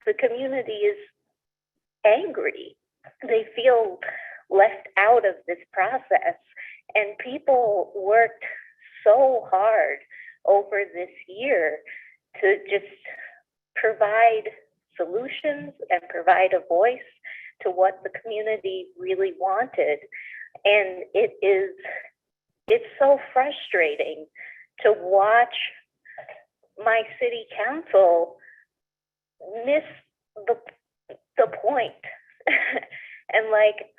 the community is angry. They feel left out of this process, and people worked so hard over this year to just provide solutions and provide a voice to what the community really wanted. And it's so frustrating to watch my city council miss the point. And like,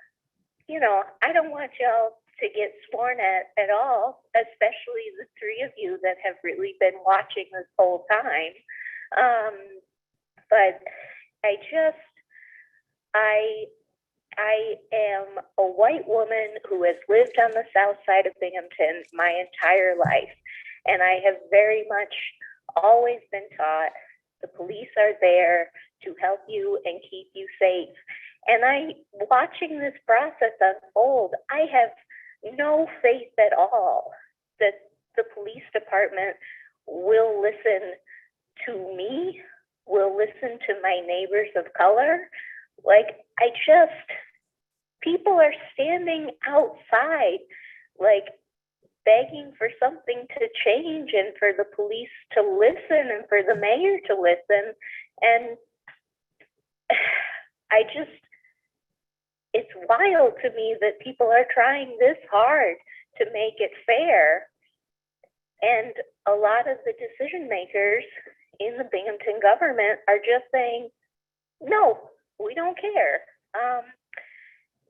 you know, I don't want y'all to get sworn at all, especially the three of you that have really been watching this whole time. But I am a white woman who has lived on the south side of Binghamton my entire life. And I have very much always been taught the police are there to help you and keep you safe. And watching this process unfold, I have no faith at all that the police department will listen to me, will listen to my neighbors of color. Like, people are standing outside, like, begging for something to change and for the police to listen and for the mayor to listen. And it's wild to me that people are trying this hard to make it fair. And a lot of the decision makers in the Binghamton government are just saying, no, we don't care.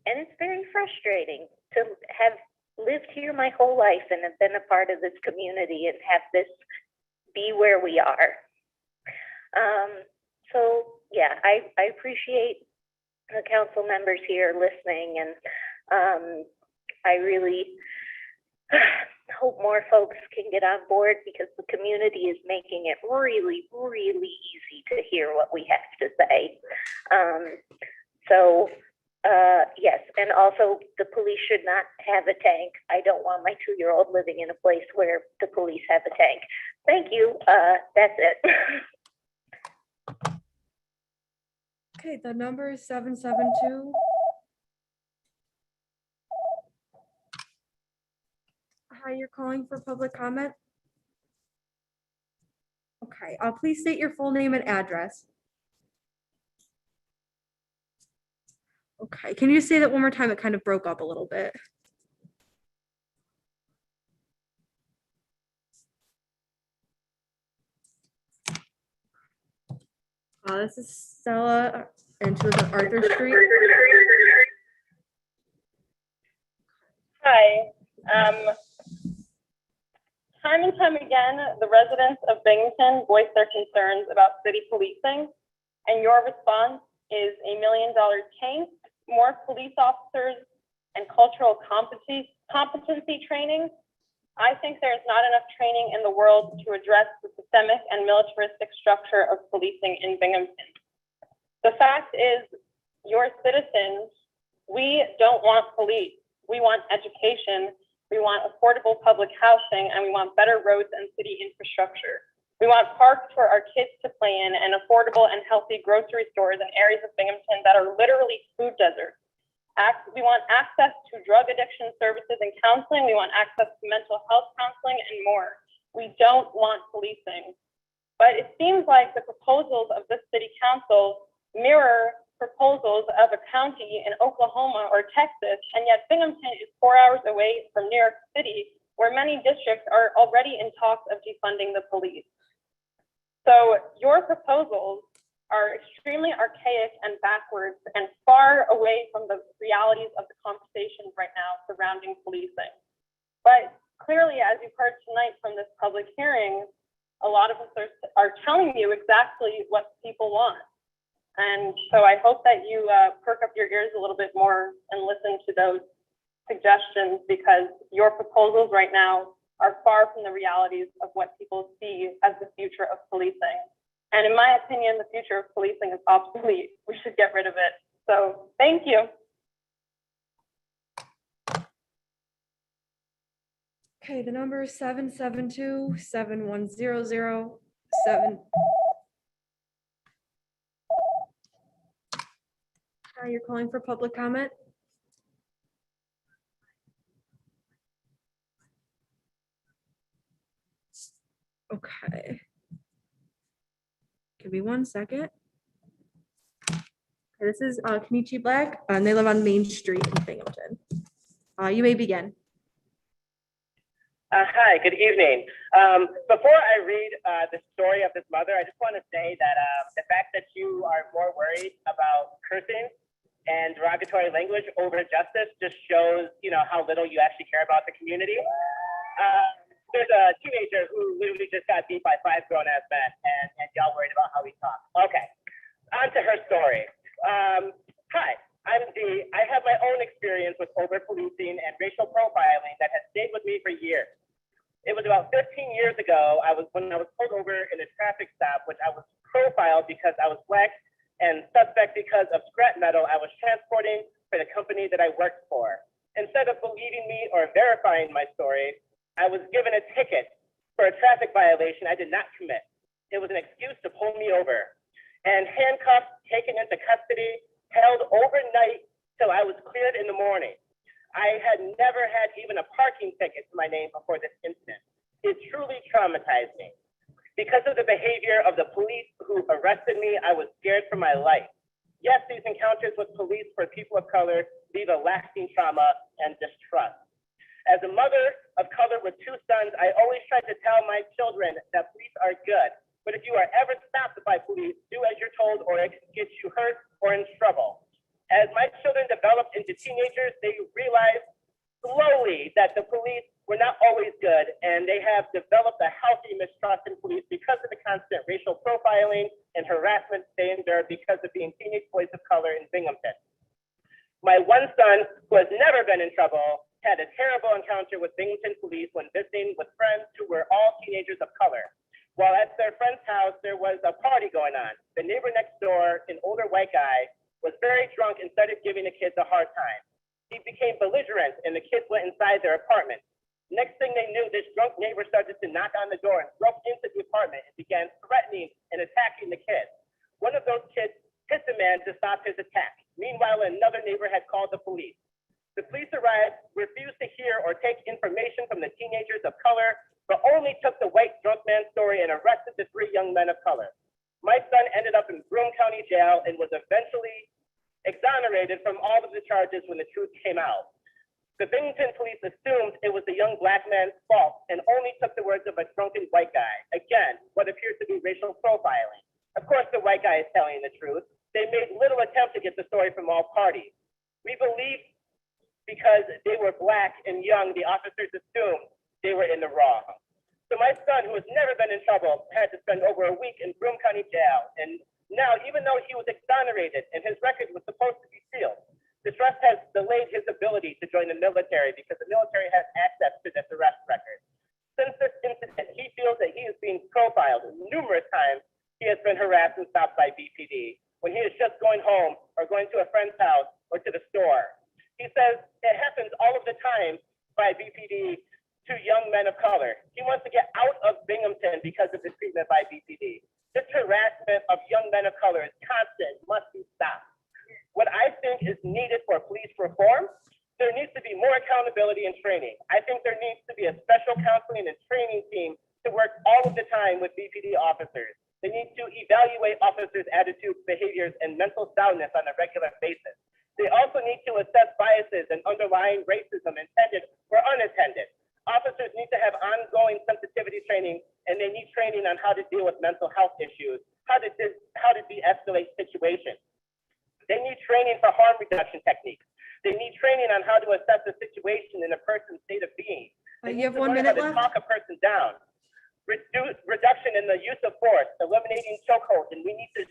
And it's very frustrating to have lived here my whole life and have been a part of this community and have this be where we are. So yeah, I appreciate the council members here listening, and I really hope more folks can get on board because the community is making it really, really easy to hear what we have to say. Yes, and also the police should not have a tank. I don't want my 2-year-old living in a place where the police have a tank. Thank you. That's it. Okay, the number is 772. Hi, you're calling for public comment? Okay, please state your full name and address. Okay, can you say that one more time? It kind of broke up a little bit. This is Stella, and she lives on Arthur Street. Hi. Time and time again, the residents of Binghamton voice their concerns about city policing, and your response is $1 million tank, more police officers, and cultural competency training. I think there's not enough training in the world to address the systemic and militaristic structure of policing in Binghamton. The fact is, your citizens, we don't want police. We want education, we want affordable public housing, and we want better roads and city infrastructure. We want parks for our kids to play in and affordable and healthy grocery stores in areas of Binghamton that are literally food deserts. We want access to drug addiction services and counseling. We want access to mental health counseling and more. We don't want policing. But it seems like the proposals of this city council mirror proposals of a county in Oklahoma or Texas, and yet Binghamton is 4 hours away from New York City, where many districts are already in talks of defunding the police. So your proposals are extremely archaic and backwards and far away from the realities of the conversation right now surrounding policing. But clearly, as you've heard tonight from this public hearing, a lot of us are telling you exactly what people want. And so I hope that you perk up your ears a little bit more and listen to those suggestions, because your proposals right now are far from the realities of what people see as the future of policing. And in my opinion, the future of policing is obsolete. We should get rid of it. So thank you. Okay, the number is 772-7100-7. You're calling for public comment? Okay. Give me 1 second. Okay, this is Kenichi Black, and they live on Main Street in Binghamton. You may begin. Hi, good evening. Before I read the story of this mother, I just want to say that the fact that you are more worried about cursing and derogatory language over justice just shows, how little you actually care about the community. There's a teenager who literally just got beat by 5 grown-ass men, and y'all worried about how he talks. Okay, on to her story. Hi, I'm Dee. I have my own experience with over-policing and racial profiling that has stayed with me for years. It was about 15 years ago, when I was pulled over in a traffic stop, which I was profiled because I was Black and suspect because of scrap metal I was transporting for the company that I worked for. Instead of believing me or verifying my story, I was given a ticket for a traffic violation I did not commit. It was an excuse to pull me over, and handcuffed, taken into custody, held overnight till I was cleared in the morning. I had never had even a parking ticket to my name before this incident. It truly traumatized me. Because of the behavior of the police who arrested me, I was scared for my life. Yes, these encounters with police for people of color leave a lasting trauma and distrust. As a mother of color with 2 sons, I always try to tell my children that police are good. But if you are ever stopped by police, do as you're told or it can get you hurt or in trouble. As my children developed into teenagers, they realized slowly that the police were not always good, and they have developed a healthy mistrust in police because of the constant racial profiling and harassment they endure because of being teenage boys of color in Binghamton. My one son, who has never been in trouble, had a terrible encounter with Binghamton police when visiting with friends who were all teenagers of color. While at their friend's house, there was a party going on. The neighbor next door, an older white guy, was very drunk and started giving the kids a hard time. He became belligerent and the kids went inside their apartment. Next thing they knew, this drunk neighbor started to knock on the door and broke into the apartment and began threatening and attacking the kids. One of those kids hit the man to stop his attack. Meanwhile, another neighbor had called the police. The police arrived, refused to hear or take information from the teenagers of color, but only took the white drunk man's story and arrested the 3 young men of color. My son ended up in Broome County Jail and was eventually exonerated from all of the charges when the truth came out. The Binghamton police assumed it was the young Black man's fault and only took the words of a drunken white guy. Again, what appears to be racial profiling. Of course, the white guy is telling the truth. They made little attempt to get the story from all parties. We believe because they were Black and young, the officers assumed they were in the wrong. So my son, who has never been in trouble, had to spend over a week in Broome County Jail. And now, even though he was exonerated and his record was supposed to be sealed, the trust has delayed his ability to join the military because the military has access to this arrest record. Since this incident, he feels that he is being profiled. Numerous times, he has been harassed and stopped by BPD when he is just going home or going to a friend's house or to the store. He says it happens all of the time by BPD to young men of color. He wants to get out of Binghamton because of the treatment by BPD. This harassment of young men of color is constant, must be stopped. What I think is needed for police reform, there needs to be more accountability and training. I think there needs to be a special counseling and training team to work all of the time with BPD officers. They need to evaluate officers' attitudes, behaviors, and mental soundness on a regular basis. They also need to assess biases and underlying racism, intended or unattended. Officers need to have ongoing sensitivity training, and they need training on how to deal with mental health issues, how to de-escalate situations. They need training for harm reduction techniques. They need training on how to assess the situation in a person's state of being. They you have to 1 learn minute how to left. talk a person down. Reduction in the use of force, eliminating chokeholds, and we need to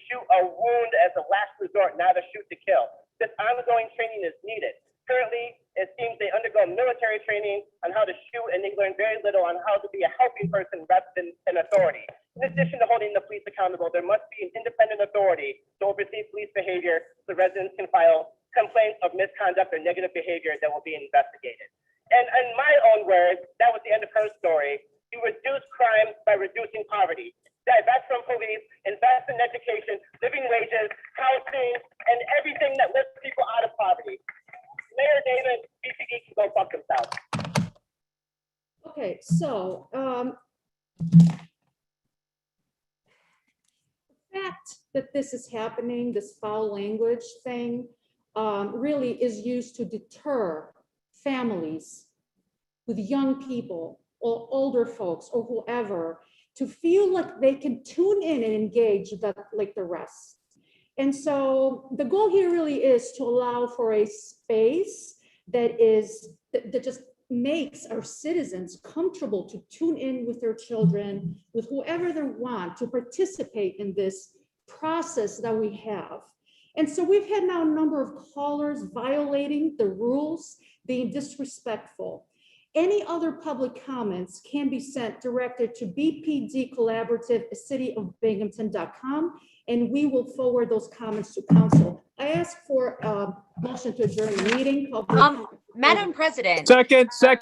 shoot a wound as a last resort, not a shoot to kill. This ongoing training is needed. Currently, it seems they undergo military training on how to shoot, and they learn very little on how to be a helping person rather than an authority. In addition to holding the police accountable, there must be an independent authority to oversee police behavior so residents can file complaints of misconduct or negative behavior that will be investigated. And in my own words, that was the end of her story. You reduce crime by reducing poverty. Divest from police, invest in education, living wages, housing, and everything that lifts people out of poverty. Mayor David, BPD can go fuck themselves. Okay, so the fact that this is happening, this foul language thing, really is used to deter families with young people or older folks or whoever to feel like they can tune in and engage like the rest. And so the goal here really is to allow for a space that just makes our citizens comfortable to tune in with their children, with whoever they want, to participate in this process that we have. And so we've had now a number of callers violating the rules, being disrespectful. Any other public comments can be sent directed to bpdcollaborative@cityofbinghamton.com, and we will forward those comments to council. I ask for a motion to adjourn the meeting. Madam President. Second.